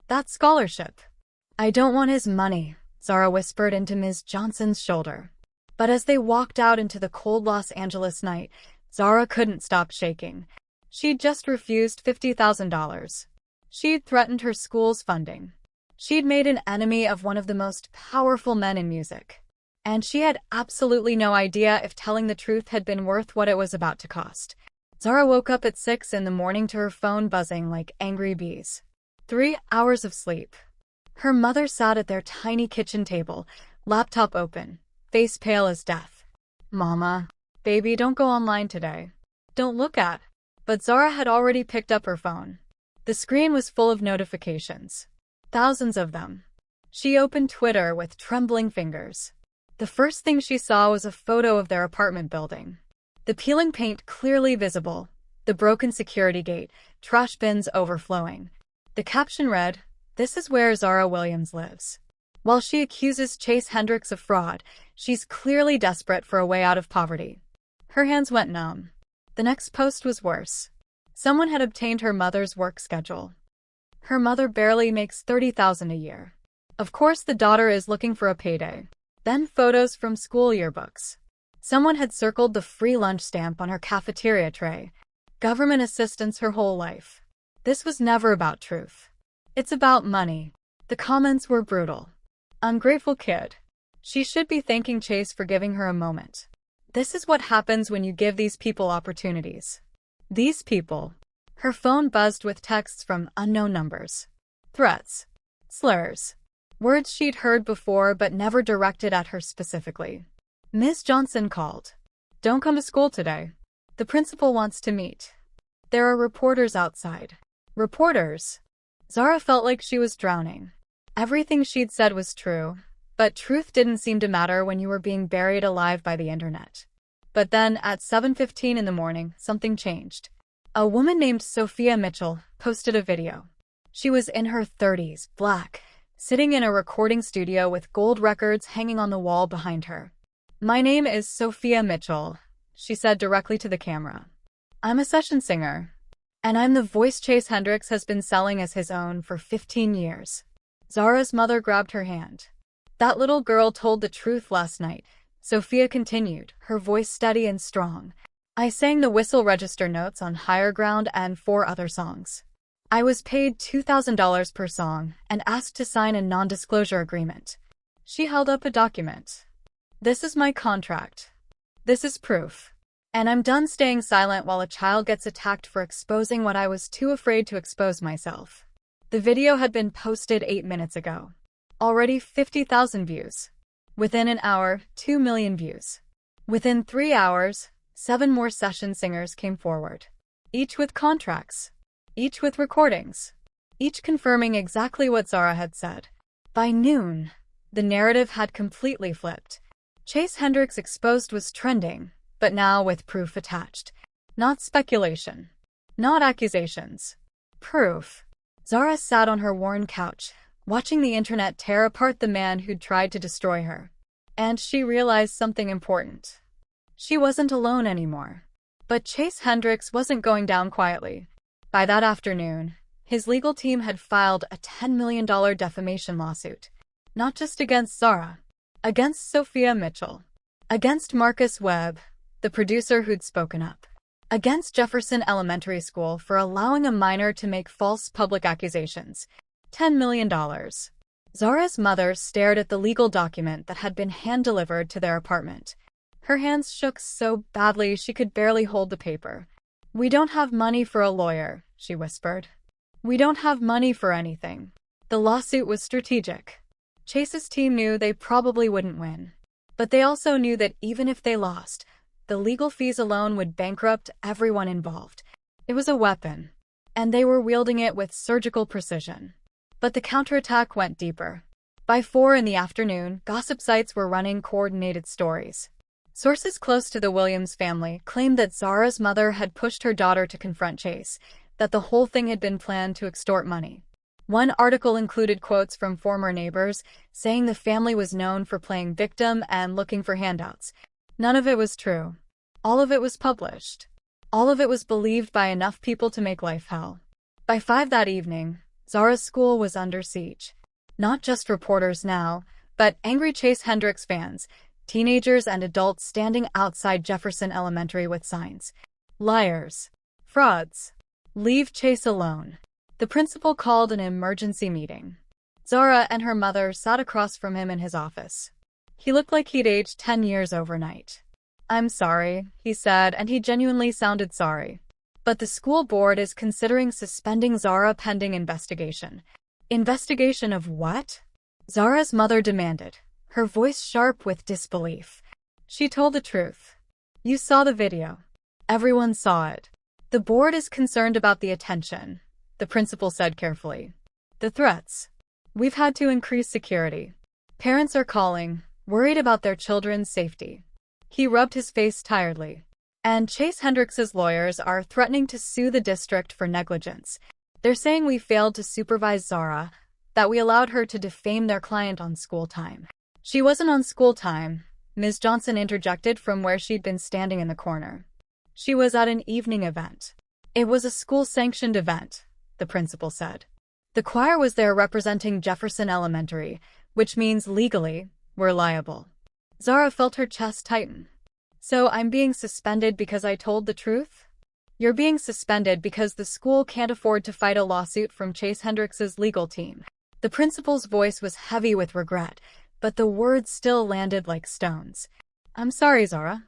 That scholarship." "I don't want his money," Zara whispered into Ms. Johnson's shoulder. But as they walked out into the cold Los Angeles night, Zara couldn't stop shaking. She'd just refused $50,000. She'd threatened her school's funding. She'd made an enemy of one of the most powerful men in music. And she had absolutely no idea if telling the truth had been worth what it was about to cost. Zara woke up at 6 in the morning to her phone buzzing like angry bees. 3 hours of sleep. Her mother sat at their tiny kitchen table, laptop open, face pale as death. "Mama, baby, don't go online today. Don't look at." But Zara had already picked up her phone. The screen was full of notifications. Thousands of them. She opened Twitter with trembling fingers. The first thing she saw was a photo of their apartment building. The peeling paint clearly visible, the broken security gate, trash bins overflowing. The caption read, "This is where Zara Williams lives." While she accuses Chase Hendricks of fraud, she's clearly desperate for a way out of poverty. Her hands went numb. The next post was worse. Someone had obtained her mother's work schedule. Her mother barely makes $30,000 a year. Of course the daughter is looking for a payday. Then photos from school yearbooks. Someone had circled the free lunch stamp on her cafeteria tray. Government assistance her whole life. This was never about truth. It's about money. The comments were brutal. "Ungrateful kid. She should be thanking Chase for giving her a moment." This is what happens when you give these people opportunities. These people. Her phone buzzed with texts from unknown numbers. Threats. Slurs. Words she'd heard before but never directed at her specifically. Ms. Johnson called. "Don't come to school today. The principal wants to meet. There are reporters outside." Reporters. Zara felt like she was drowning. Everything she'd said was true, but truth didn't seem to matter when you were being buried alive by the internet. But then, at 7:15 in the morning, something changed. A woman named Sophia Mitchell posted a video. She was in her 30s, black, sitting in a recording studio with gold records hanging on the wall behind her. "My name is Sophia Mitchell," she said directly to the camera. "I'm a session singer. And I'm the voice Chase Hendricks has been selling as his own for 15 years. Zara's mother grabbed her hand. "That little girl told the truth last night," Sophia continued, her voice steady and strong. "I sang the whistle register notes on Higher Ground and 4 other songs. I was paid $2,000 per song and asked to sign a non-disclosure agreement." She held up a document. "This is my contract. This is proof. And I'm done staying silent while a child gets attacked for exposing what I was too afraid to expose myself." The video had been posted 8 minutes ago. Already 50,000 views. Within an hour, 2 million views. Within 3 hours, 7 more session singers came forward. Each with contracts. Each with recordings. Each confirming exactly what Zara had said. By noon, the narrative had completely flipped. Chase Hendricks exposed was trending, but now with proof attached. Not speculation. Not accusations. Proof. Zara sat on her worn couch, watching the internet tear apart the man who'd tried to destroy her. And she realized something important. She wasn't alone anymore. But Chase Hendricks wasn't going down quietly. By that afternoon, his legal team had filed a $10 million defamation lawsuit. Not just against Zara. Against Sophia Mitchell. Against Marcus Webb, the producer who'd spoken up. Against Jefferson Elementary School for allowing a minor to make false public accusations. $10 million. Zara's mother stared at the legal document that had been hand-delivered to their apartment. Her hands shook so badly she could barely hold the paper. "We don't have money for a lawyer," she whispered. "We don't have money for anything." The lawsuit was strategic. Chase's team knew they probably wouldn't win. But they also knew that even if they lost, the legal fees alone would bankrupt everyone involved. It was a weapon, and they were wielding it with surgical precision. But the counterattack went deeper. By 4 in the afternoon, gossip sites were running coordinated stories. Sources close to the Williams family claimed that Zara's mother had pushed her daughter to confront Chase, that the whole thing had been planned to extort money. One article included quotes from former neighbors, saying the family was known for playing victim and looking for handouts. None of it was true. All of it was published. All of it was believed by enough people to make life hell. By 5 that evening, Zara's school was under siege. Not just reporters now, but angry Chase Hendricks fans, teenagers and adults standing outside Jefferson Elementary with signs. Liars. Frauds. Leave Chase alone. The principal called an emergency meeting. Zara and her mother sat across from him in his office. He looked like he'd aged 10 years overnight. "I'm sorry," he said, and he genuinely sounded sorry. "But the school board is considering suspending Zara pending investigation." Investigation of what? Zara's mother demanded, her voice sharp with disbelief. She told the truth. "You saw the video. Everyone saw it. The board is concerned about the attention," the principal said carefully. "The threats. We've had to increase security. Parents are calling, worried about their children's safety." He rubbed his face tiredly. "And Chase Hendricks's lawyers are threatening to sue the district for negligence. They're saying we failed to supervise Zara, that we allowed her to defame their client on school time." "She wasn't on school time," Ms. Johnson interjected from where she'd been standing in the corner. "She was at an evening event." "It was a school-sanctioned event," the principal said. "The choir was there representing Jefferson Elementary, which means legally, we're liable." Zara felt her chest tighten. "So I'm being suspended because I told the truth?" "You're being suspended because the school can't afford to fight a lawsuit from Chase Hendricks's legal team." The principal's voice was heavy with regret, but the words still landed like stones. "I'm sorry, Zara.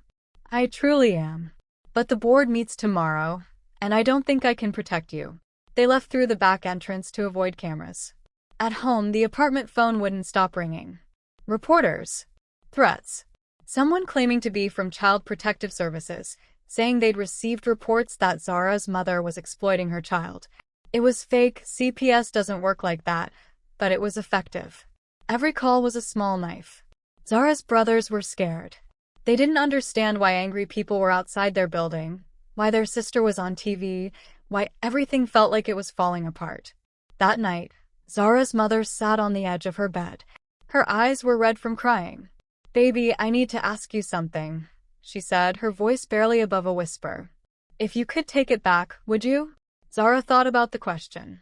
I truly am. But the board meets tomorrow, and I don't think I can protect you." They left through the back entrance to avoid cameras. At home, the apartment phone wouldn't stop ringing. Reporters. Threats. Someone claiming to be from Child Protective Services, saying they'd received reports that Zara's mother was exploiting her child. It was fake, CPS doesn't work like that, but it was effective. Every call was a small knife. Zara's brothers were scared. They didn't understand why angry people were outside their building, why their sister was on TV, why everything felt like it was falling apart. That night, Zara's mother sat on the edge of her bed. Her eyes were red from crying. "Baby, I need to ask you something," she said, her voice barely above a whisper. "If you could take it back, would you?" Zara thought about the question.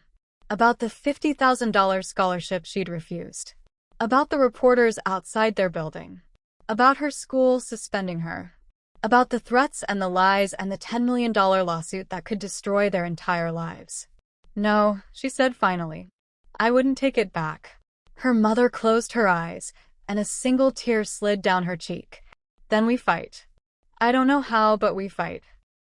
About the $50,000 scholarship she'd refused. About the reporters outside their building. About her school suspending her. About the threats and the lies and the $10 million lawsuit that could destroy their entire lives. "No," she said finally. "I wouldn't take it back." Her mother closed her eyes, and a single tear slid down her cheek. "Then we fight. I don't know how, but we fight."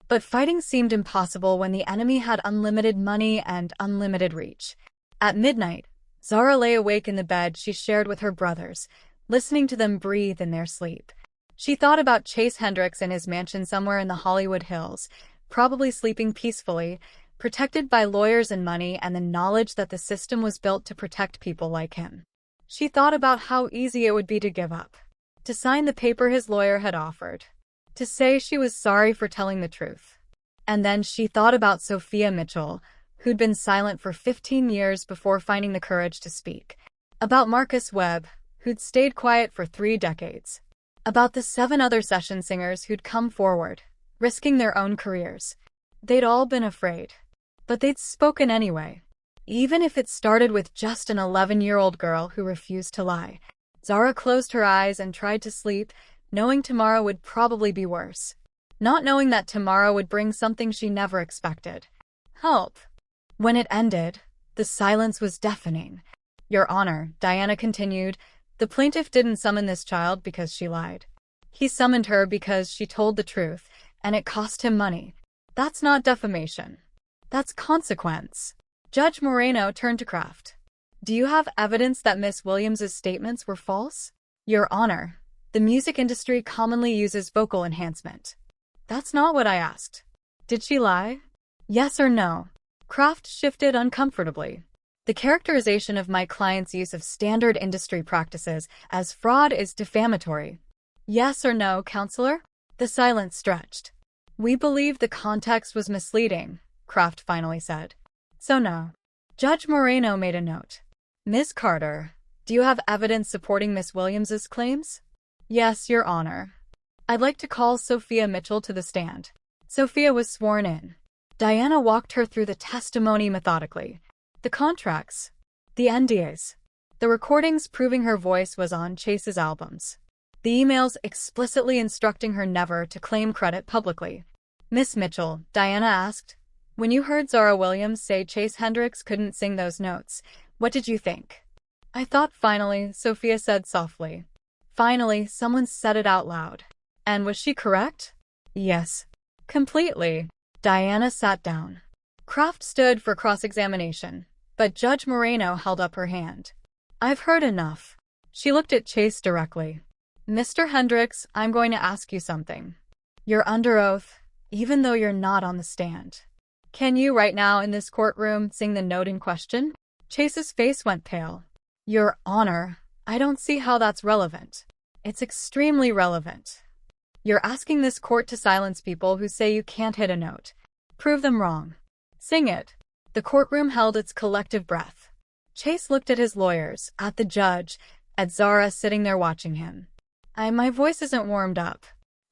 But fighting seemed impossible when the enemy had unlimited money and unlimited reach. At midnight, Zara lay awake in the bed she shared with her brothers, listening to them breathe in their sleep. She thought about Chase Hendricks in his mansion somewhere in the Hollywood Hills, probably sleeping peacefully, protected by lawyers and money and the knowledge that the system was built to protect people like him. She thought about how easy it would be to give up, to sign the paper his lawyer had offered, to say she was sorry for telling the truth. And then she thought about Sophia Mitchell, who'd been silent for 15 years before finding the courage to speak. About Marcus Webb, who'd stayed quiet for 3 decades. About the 7 other session singers who'd come forward, risking their own careers. They'd all been afraid. But they'd spoken anyway. Even if it started with just an 11-year-old girl who refused to lie. Zara closed her eyes and tried to sleep, knowing tomorrow would probably be worse. Not knowing that tomorrow would bring something she never expected. Help. When it ended, the silence was deafening. "Your Honor," Diana continued, "the plaintiff didn't summon this child because she lied. He summoned her because she told the truth, and it cost him money. That's not defamation. That's consequence." Judge Moreno turned to Kraft. "Do you have evidence that Miss Williams's statements were false?" "Your Honor, the music industry commonly uses vocal enhancement." "That's not what I asked. Did she lie? Yes or no?" Kraft shifted uncomfortably. "The characterization of my client's use of standard industry practices as fraud is defamatory." "Yes or no, counselor?" The silence stretched. "We believe the context was misleading," Kraft finally said. "So no." Judge Moreno made a note. "Ms. Carter, do you have evidence supporting Miss Williams's claims?" "Yes, Your Honor. I'd like to call Sophia Mitchell to the stand." Sophia was sworn in. Diana walked her through the testimony methodically. The contracts, the NDAs, the recordings proving her voice was on Chase's albums, the emails explicitly instructing her never to claim credit publicly. "Miss Mitchell," Diana asked, "when you heard Zara Williams say Chase Hendricks couldn't sing those notes, what did you think?" "I thought finally," Sophia said softly. "Finally, someone said it out loud." "And was she correct?" "Yes. Completely." Diana sat down. Kraft stood for cross-examination, but Judge Moreno held up her hand. "I've heard enough." She looked at Chase directly. "Mr. Hendricks, I'm going to ask you something. You're under oath, even though you're not on the stand. Can you, right now in this courtroom, sing the note in question?" Chase's face went pale. "Your Honor, I don't see how that's relevant." "It's extremely relevant. You're asking this court to silence people who say you can't hit a note. Prove them wrong. Sing it." The courtroom held its collective breath. Chase looked at his lawyers, at the judge, at Zara sitting there watching him. My voice isn't warmed up.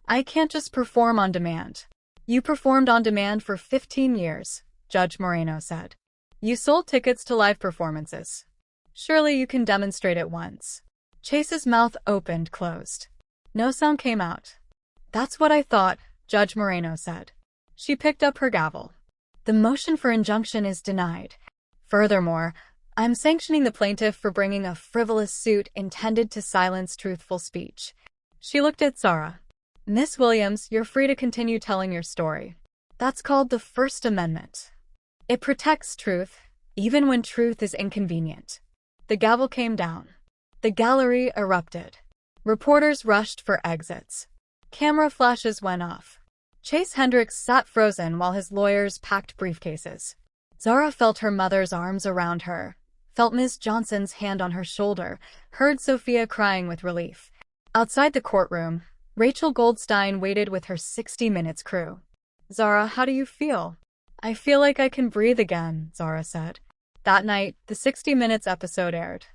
I can't just perform on demand." "You performed on demand for 15 years, Judge Moreno said. "You sold tickets to live performances. Surely you can demonstrate it once." Chase's mouth opened, closed. No sound came out. "That's what I thought," Judge Moreno said. She picked up her gavel. "The motion for injunction is denied. Furthermore, I'm sanctioning the plaintiff for bringing a frivolous suit intended to silence truthful speech." She looked at Zara. "Miss Williams, you're free to continue telling your story. That's called the First Amendment. It protects truth, even when truth is inconvenient." The gavel came down. The gallery erupted. Reporters rushed for exits. Camera flashes went off. Chase Hendricks sat frozen while his lawyers packed briefcases. Zara felt her mother's arms around her, felt Ms. Johnson's hand on her shoulder, heard Sophia crying with relief. Outside the courtroom, Rachel Goldstein waited with her 60 Minutes crew. "Zara, how do you feel?" "I feel like I can breathe again," Zara said. That night, the 60 Minutes episode aired.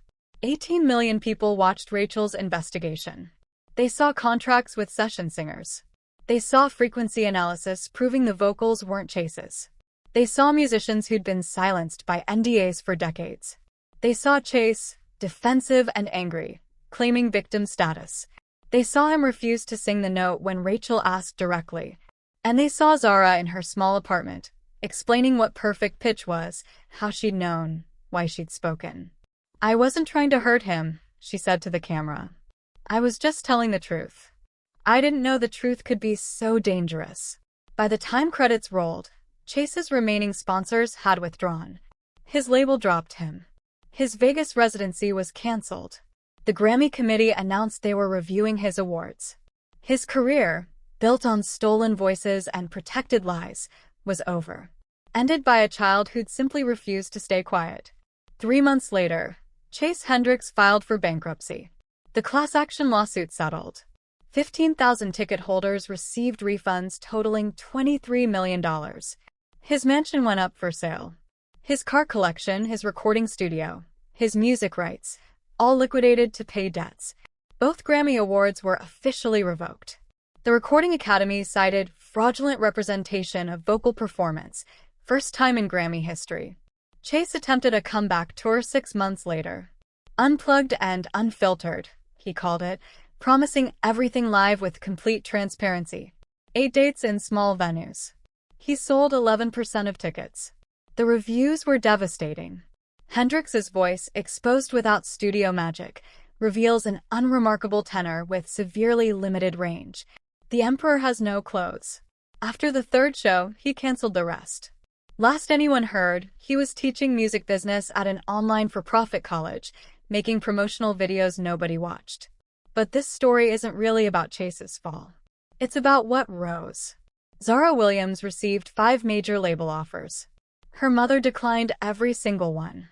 18 million people watched Rachel's investigation. They saw contracts with session singers. They saw frequency analysis proving the vocals weren't Chase's. They saw musicians who'd been silenced by NDAs for decades. They saw Chase, defensive and angry, claiming victim status. They saw him refuse to sing the note when Rachel asked directly. And they saw Zara in her small apartment, explaining what perfect pitch was, how she'd known, why she'd spoken. "I wasn't trying to hurt him," she said to the camera. "I was just telling the truth. I didn't know the truth could be so dangerous." By the time credits rolled, Chase's remaining sponsors had withdrawn. His label dropped him. His Vegas residency was canceled. The Grammy committee announced they were reviewing his awards. His career, built on stolen voices and protected lies, was over. Ended by a child who'd simply refused to stay quiet. 3 months later, Chase Hendricks filed for bankruptcy. The class action lawsuit settled. 15,000 ticket holders received refunds totaling $23 million. His mansion went up for sale. His car collection, his recording studio, his music rights, all liquidated to pay debts. Both Grammy Awards were officially revoked. The Recording Academy cited fraudulent representation of vocal performance, first time in Grammy history. Chase attempted a comeback tour 6 months later. Unplugged and unfiltered, he called it, promising everything live with complete transparency. 8 dates in small venues. He sold 11% of tickets. The reviews were devastating. Hendrix's voice, exposed without studio magic, reveals an unremarkable tenor with severely limited range. The Emperor has no clothes. After the 3rd show, he canceled the rest. Last anyone heard, he was teaching music business at an online for-profit college, making promotional videos nobody watched. But this story isn't really about Chase's fall. It's about what rose. Zara Williams received 5 major label offers. Her mother declined every single one.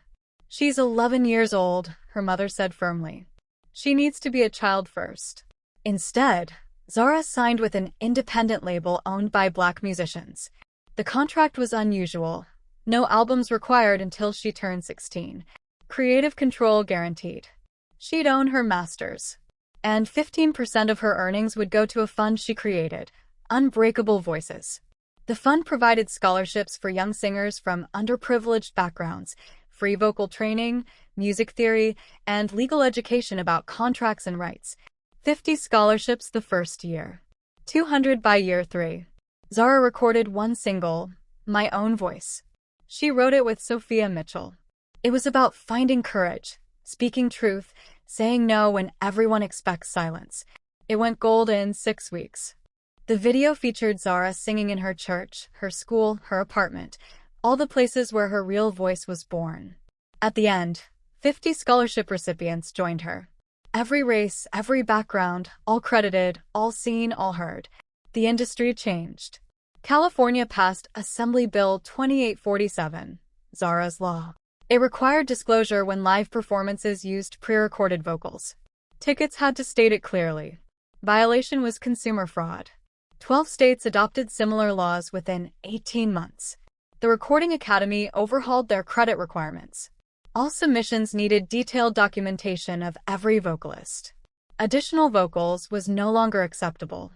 "She's 11 years old," her mother said firmly. "She needs to be a child first." Instead, Zara signed with an independent label owned by Black musicians. The contract was unusual. No albums required until she turned 16. Creative control guaranteed. She'd own her masters. And 15% of her earnings would go to a fund she created, Unbreakable Voices. The fund provided scholarships for young singers from underprivileged backgrounds, free vocal training, music theory, and legal education about contracts and rights. 50 scholarships the first year. 200 by year 3. Zara recorded one single, My Own Voice. She wrote it with Sophia Mitchell. It was about finding courage, speaking truth, saying no when everyone expects silence. It went gold in 6 weeks. The video featured Zara singing in her church, her school, her apartment, all the places where her real voice was born. At the end, 50 scholarship recipients joined her. Every race, every background, all credited, all seen, all heard. The industry changed. California passed Assembly Bill 2847, Zara's Law. It required disclosure when live performances used pre-recorded vocals. Tickets had to state it clearly. Violation was consumer fraud. 12 states adopted similar laws within 18 months. The Recording Academy overhauled their credit requirements. All submissions needed detailed documentation of every vocalist. Additional vocals was no longer acceptable.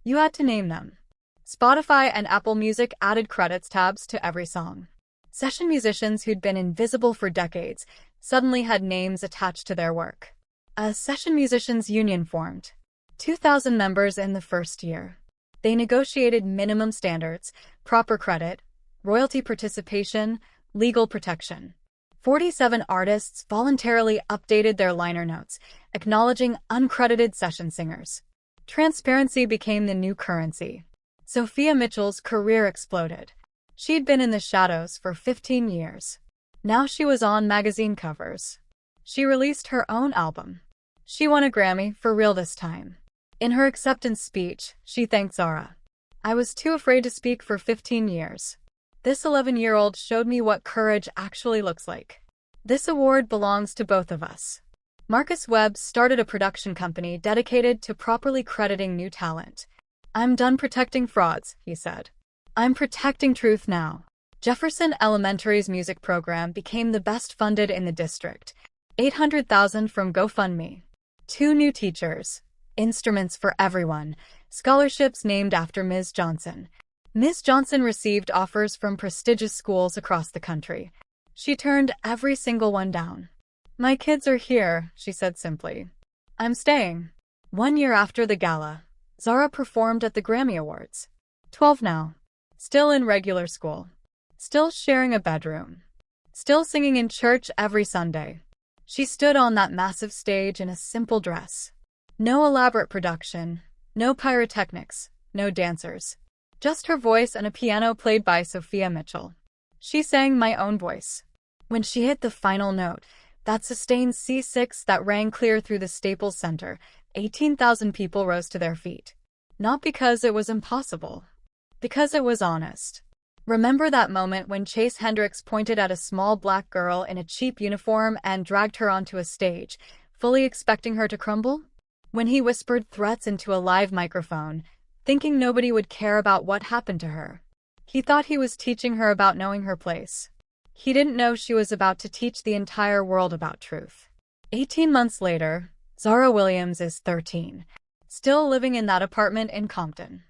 You had to name them. Spotify and Apple Music added credits tabs to every song. Session musicians who'd been invisible for decades suddenly had names attached to their work. A session musicians union formed. 2,000 members in the first year. They negotiated minimum standards, proper credit, royalty participation, legal protection. 47 artists voluntarily updated their liner notes, acknowledging uncredited session singers. Transparency became the new currency. Sophia Mitchell's career exploded. She'd been in the shadows for 15 years. Now she was on magazine covers. She released her own album. She won a Grammy for real this time. In her acceptance speech, she thanked Zara. I was too afraid to speak for 15 years. This 11-year-old showed me what courage actually looks like. This award belongs to both of us. Marcus Webb started a production company dedicated to properly crediting new talent. I'm done protecting frauds, he said. I'm protecting truth now. Jefferson Elementary's music program became the best funded in the district. $800,000 from GoFundMe. 2 new teachers. Instruments for everyone. Scholarships named after Ms. Johnson. Ms. Johnson received offers from prestigious schools across the country. She turned every single one down. My kids are here, she said simply. I'm staying. 1 year after the Gala, Zara performed at the Grammy Awards. 12 now. Still in regular school. Still sharing a bedroom. Still singing in church every Sunday. She stood on that massive stage in a simple dress. No elaborate production, no pyrotechnics, no dancers. Just her voice and a piano played by Sophia Mitchell. She sang My Own Voice. When she hit the final note, that sustained C6 that rang clear through the Staples Center, 18,000 people rose to their feet. Not because it was impossible. Because it was honest. Remember that moment when Chase Hendricks pointed at a small black girl in a cheap uniform and dragged her onto a stage, fully expecting her to crumble? When he whispered threats into a live microphone, thinking nobody would care about what happened to her. He thought he was teaching her about knowing her place. He didn't know she was about to teach the entire world about truth. 18 months later, Zara Williams is 13, still living in that apartment in Compton.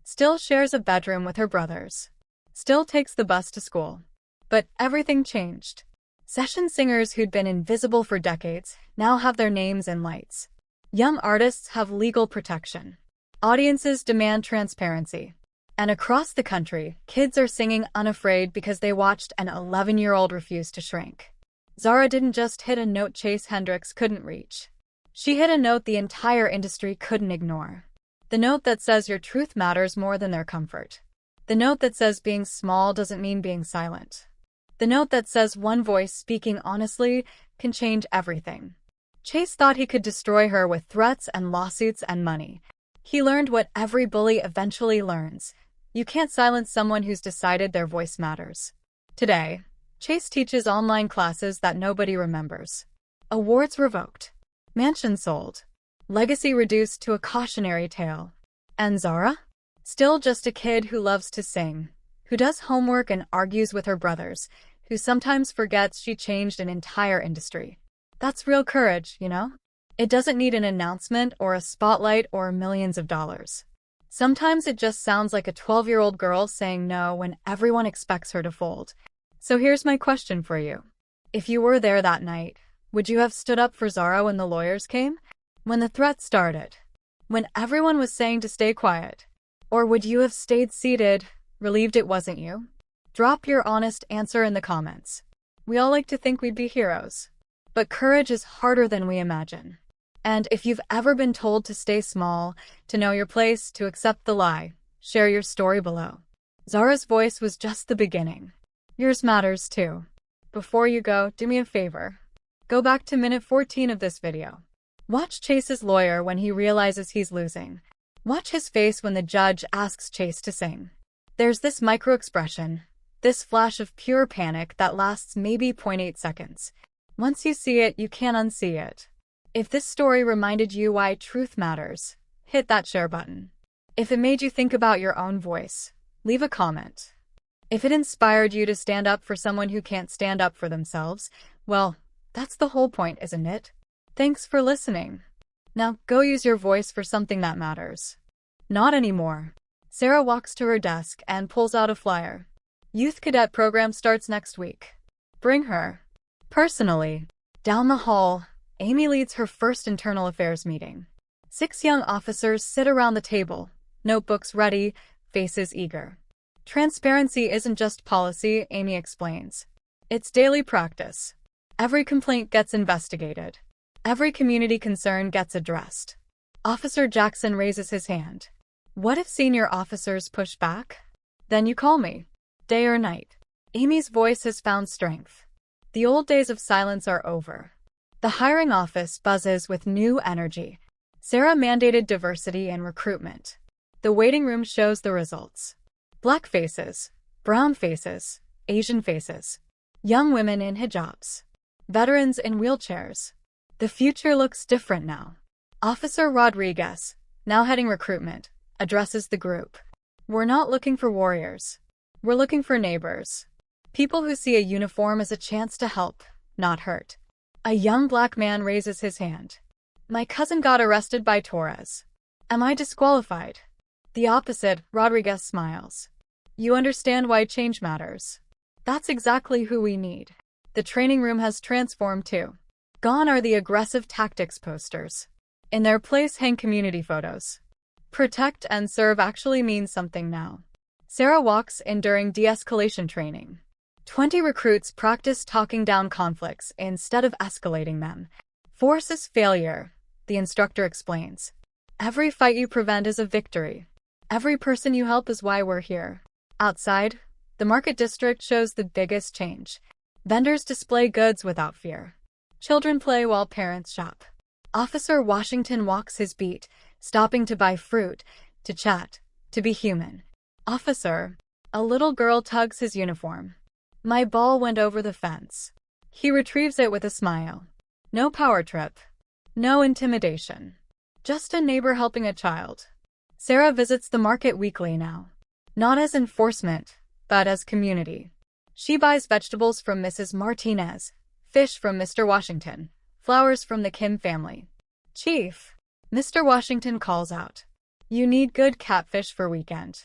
Still shares a bedroom with her brothers. Still takes the bus to school. But everything changed. Session singers who'd been invisible for decades now have their names in lights. Young artists have legal protection. Audiences demand transparency. And across the country, kids are singing unafraid because they watched an 11-year-old refuse to shrink. Zara didn't just hit a note Chase Hendricks couldn't reach. She hit a note the entire industry couldn't ignore. The note that says your truth matters more than their comfort. The note that says being small doesn't mean being silent. The note that says one voice speaking honestly can change everything. Chase thought he could destroy her with threats and lawsuits and money. He learned what every bully eventually learns. You can't silence someone who's decided their voice matters. Today, Chase teaches online classes that nobody remembers. Awards revoked. Mansion sold. Legacy reduced to a cautionary tale. And Zara? Still just a kid who loves to sing, who does homework and argues with her brothers, who sometimes forgets she changed an entire industry. That's real courage, you know? It doesn't need an announcement or a spotlight or millions of dollars. Sometimes it just sounds like a 12-year-old girl saying no when everyone expects her to fold. So here's my question for you. If you were there that night, would you have stood up for Zara when the lawyers came? When the threat started? When everyone was saying to stay quiet? Or would you have stayed seated, relieved it wasn't you? Drop your honest answer in the comments. We all like to think we'd be heroes. But courage is harder than we imagine. And if you've ever been told to stay small, to know your place, to accept the lie, share your story below. Zara's voice was just the beginning. Yours matters too. Before you go, do me a favor. Go back to minute 14 of this video. Watch Chase's lawyer when he realizes he's losing. Watch his face when the judge asks Chase to sing. There's this micro-expression, this flash of pure panic that lasts maybe 0.8 seconds. Once you see it, you can't unsee it. If this story reminded you why truth matters, hit that share button. If it made you think about your own voice, leave a comment. If it inspired you to stand up for someone who can't stand up for themselves, well, that's the whole point, isn't it? Thanks for listening. Now go use your voice for something that matters. Not anymore. Sarah walks to her desk and pulls out a flyer. Youth Cadet Program starts next week. Bring her. Personally. Down the hall, Amy leads her first internal affairs meeting. 6 young officers sit around the table, notebooks ready, faces eager. Transparency isn't just policy, Amy explains. It's daily practice. Every complaint gets investigated. Every community concern gets addressed. Officer Jackson raises his hand. What if senior officers push back? Then you call me. Day or night. Amy's voice has found strength. The old days of silence are over. The hiring office buzzes with new energy. Sarah mandated diversity and recruitment. The waiting room shows the results. Black faces, brown faces, Asian faces. Young women in hijabs. Veterans in wheelchairs. The future looks different now. Officer Rodriguez, now heading recruitment, addresses the group. We're not looking for warriors. We're looking for neighbors. People who see a uniform as a chance to help, not hurt. A young black man raises his hand. My cousin got arrested by Torres. Am I disqualified? The opposite, Rodriguez smiles. You understand why change matters. That's exactly who we need. The training room has transformed too. Gone are the aggressive tactics posters. In their place hang community photos. Protect and serve actually means something now. Sarah walks in during de-escalation training. 20 recruits practice talking down conflicts instead of escalating them. Force is failure, the instructor explains. Every fight you prevent is a victory. Every person you help is why we're here. Outside, the market district shows the biggest change. Vendors display goods without fear. Children play while parents shop. Officer Washington walks his beat, stopping to buy fruit, to chat, to be human. Officer, a little girl tugs his uniform. My ball went over the fence. He retrieves it with a smile. No power trip. No intimidation. Just a neighbor helping a child. Sarah visits the market weekly now. Not as enforcement, but as community. She buys vegetables from Mrs. Martinez, fish from Mr. Washington, flowers from the Kim family. Chief, Mr. Washington calls out. You need good catfish for weekend.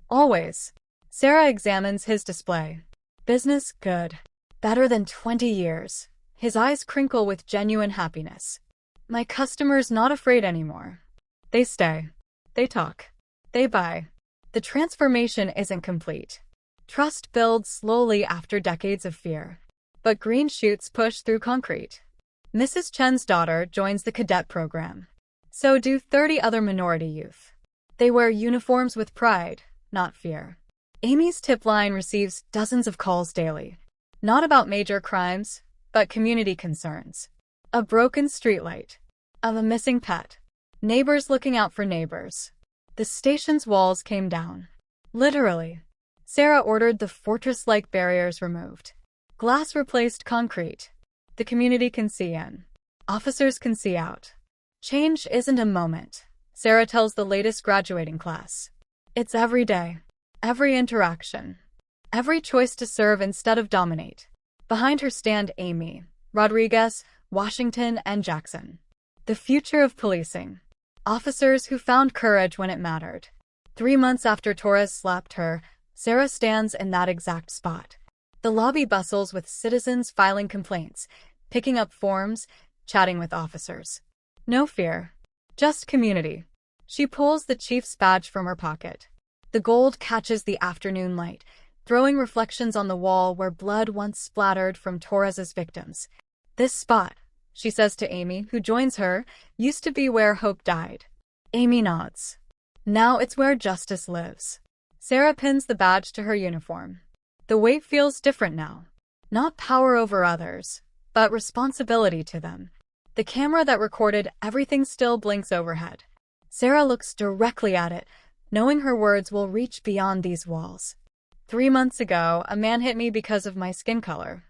Always. Sarah examines his display. Business good. Better than 20 years. His eyes crinkle with genuine happiness. My customer's not afraid anymore. They stay. They talk. They buy. The transformation isn't complete. Trust builds slowly after decades of fear. But green shoots push through concrete. Mrs. Chen's daughter joins the cadet program. So do 30 other minority youth. They wear uniforms with pride, not fear. Amy's tip line receives dozens of calls daily. Not about major crimes, but community concerns. A broken streetlight. Of a missing pet. Neighbors looking out for neighbors. The station's walls came down. Literally. Sarah ordered the fortress-like barriers removed. Glass replaced concrete. The community can see in. Officers can see out. Change isn't a moment, Sarah tells the latest graduating class. It's every day. Every interaction. Every choice to serve instead of dominate. Behind her stand Amy, Rodriguez, Washington, and Jackson. The future of policing. Officers who found courage when it mattered. 3 months after Torres slapped her, Zara stands in that exact spot. The lobby bustles with citizens filing complaints, picking up forms, chatting with officers. No fear. Just community. She pulls the chief's badge from her pocket. The gold catches the afternoon light, throwing reflections on the wall where blood once splattered from Torres's victims. This spot, she says to Amy, who joins her, used to be where hope died. Amy nods. Now it's where justice lives. Zara pins the badge to her uniform. The weight feels different now. Not power over others, but responsibility to them. The camera that recorded everything still blinks overhead. Zara looks directly at it, knowing her words will reach beyond these walls. 3 months ago, a man hit me because of my skin color.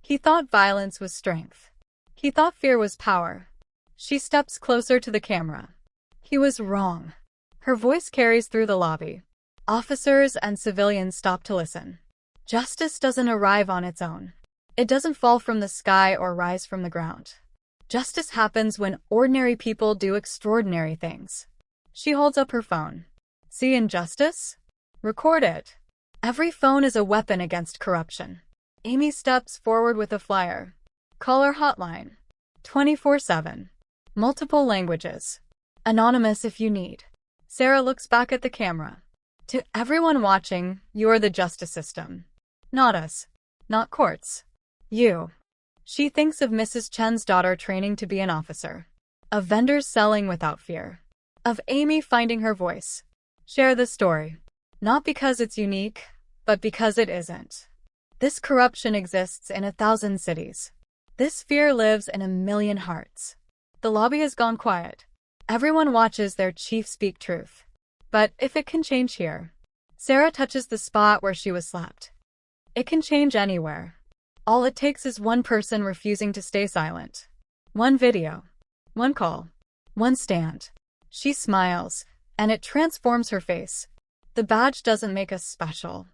He thought violence was strength. He thought fear was power. She steps closer to the camera. He was wrong. Her voice carries through the lobby. Officers and civilians stop to listen. Justice doesn't arrive on its own. It doesn't fall from the sky or rise from the ground. Justice happens when ordinary people do extraordinary things. She holds up her phone. See injustice? Record it. Every phone is a weapon against corruption. Amy steps forward with a flyer. Caller hotline. 24/7. Multiple languages. Anonymous if you need. Zara looks back at the camera. To everyone watching, you're the justice system. Not us. Not courts. You. She thinks of Mrs. Chen's daughter training to be an officer. Of vendors selling without fear. Of Amy finding her voice. Share the story. Not because it's unique, but because it isn't. This corruption exists in 1,000 cities. This fear lives in 1,000,000 hearts. The lobby has gone quiet. Everyone watches their chief speak truth. But if it can change here. Zara touches the spot where she was slapped. It can change anywhere. All it takes is one person refusing to stay silent. One video. One call. One stand. She smiles, and it transforms her face. The badge doesn't make us special.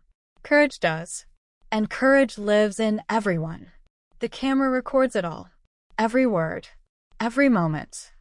Courage does. And courage lives in everyone. The camera records it all. Every word. Every moment.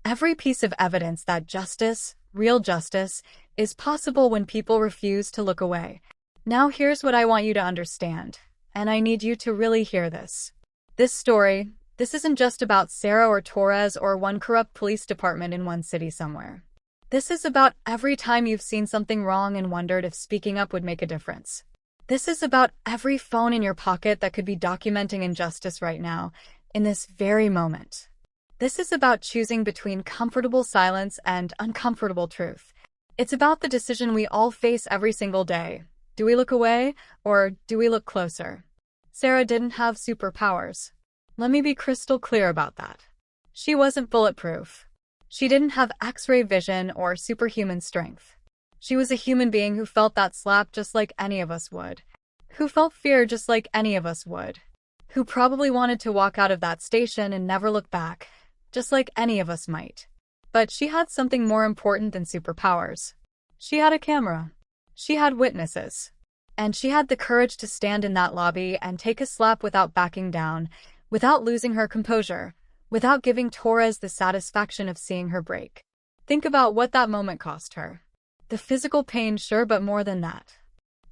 Every piece of evidence that justice, real justice, is possible when people refuse to look away. Now here's what I want you to understand. And I need you to really hear this. This story, this isn't just about Zara or Torres or one corrupt police department in one city somewhere. This is about every time you've seen something wrong and wondered if speaking up would make a difference. This is about every phone in your pocket that could be documenting injustice right now, in this very moment. This is about choosing between comfortable silence and uncomfortable truth. It's about the decision we all face every single day. Do we look away, or do we look closer? Zara didn't have superpowers. Let me be crystal clear about that. She wasn't bulletproof. She didn't have X-ray vision or superhuman strength. She was a human being who felt that slap just like any of us would. Who felt fear just like any of us would. Who probably wanted to walk out of that station and never look back, just like any of us might. But she had something more important than superpowers. She had a camera. She had witnesses. And she had the courage to stand in that lobby and take a slap without backing down, without losing her composure, without giving Torres the satisfaction of seeing her break. Think about what that moment cost her. The physical pain, sure, but more than that.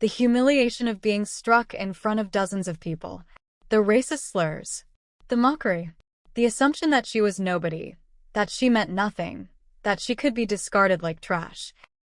The humiliation of being struck in front of dozens of people. The racist slurs. The mockery. The assumption that she was nobody. That she meant nothing. That she could be discarded like trash.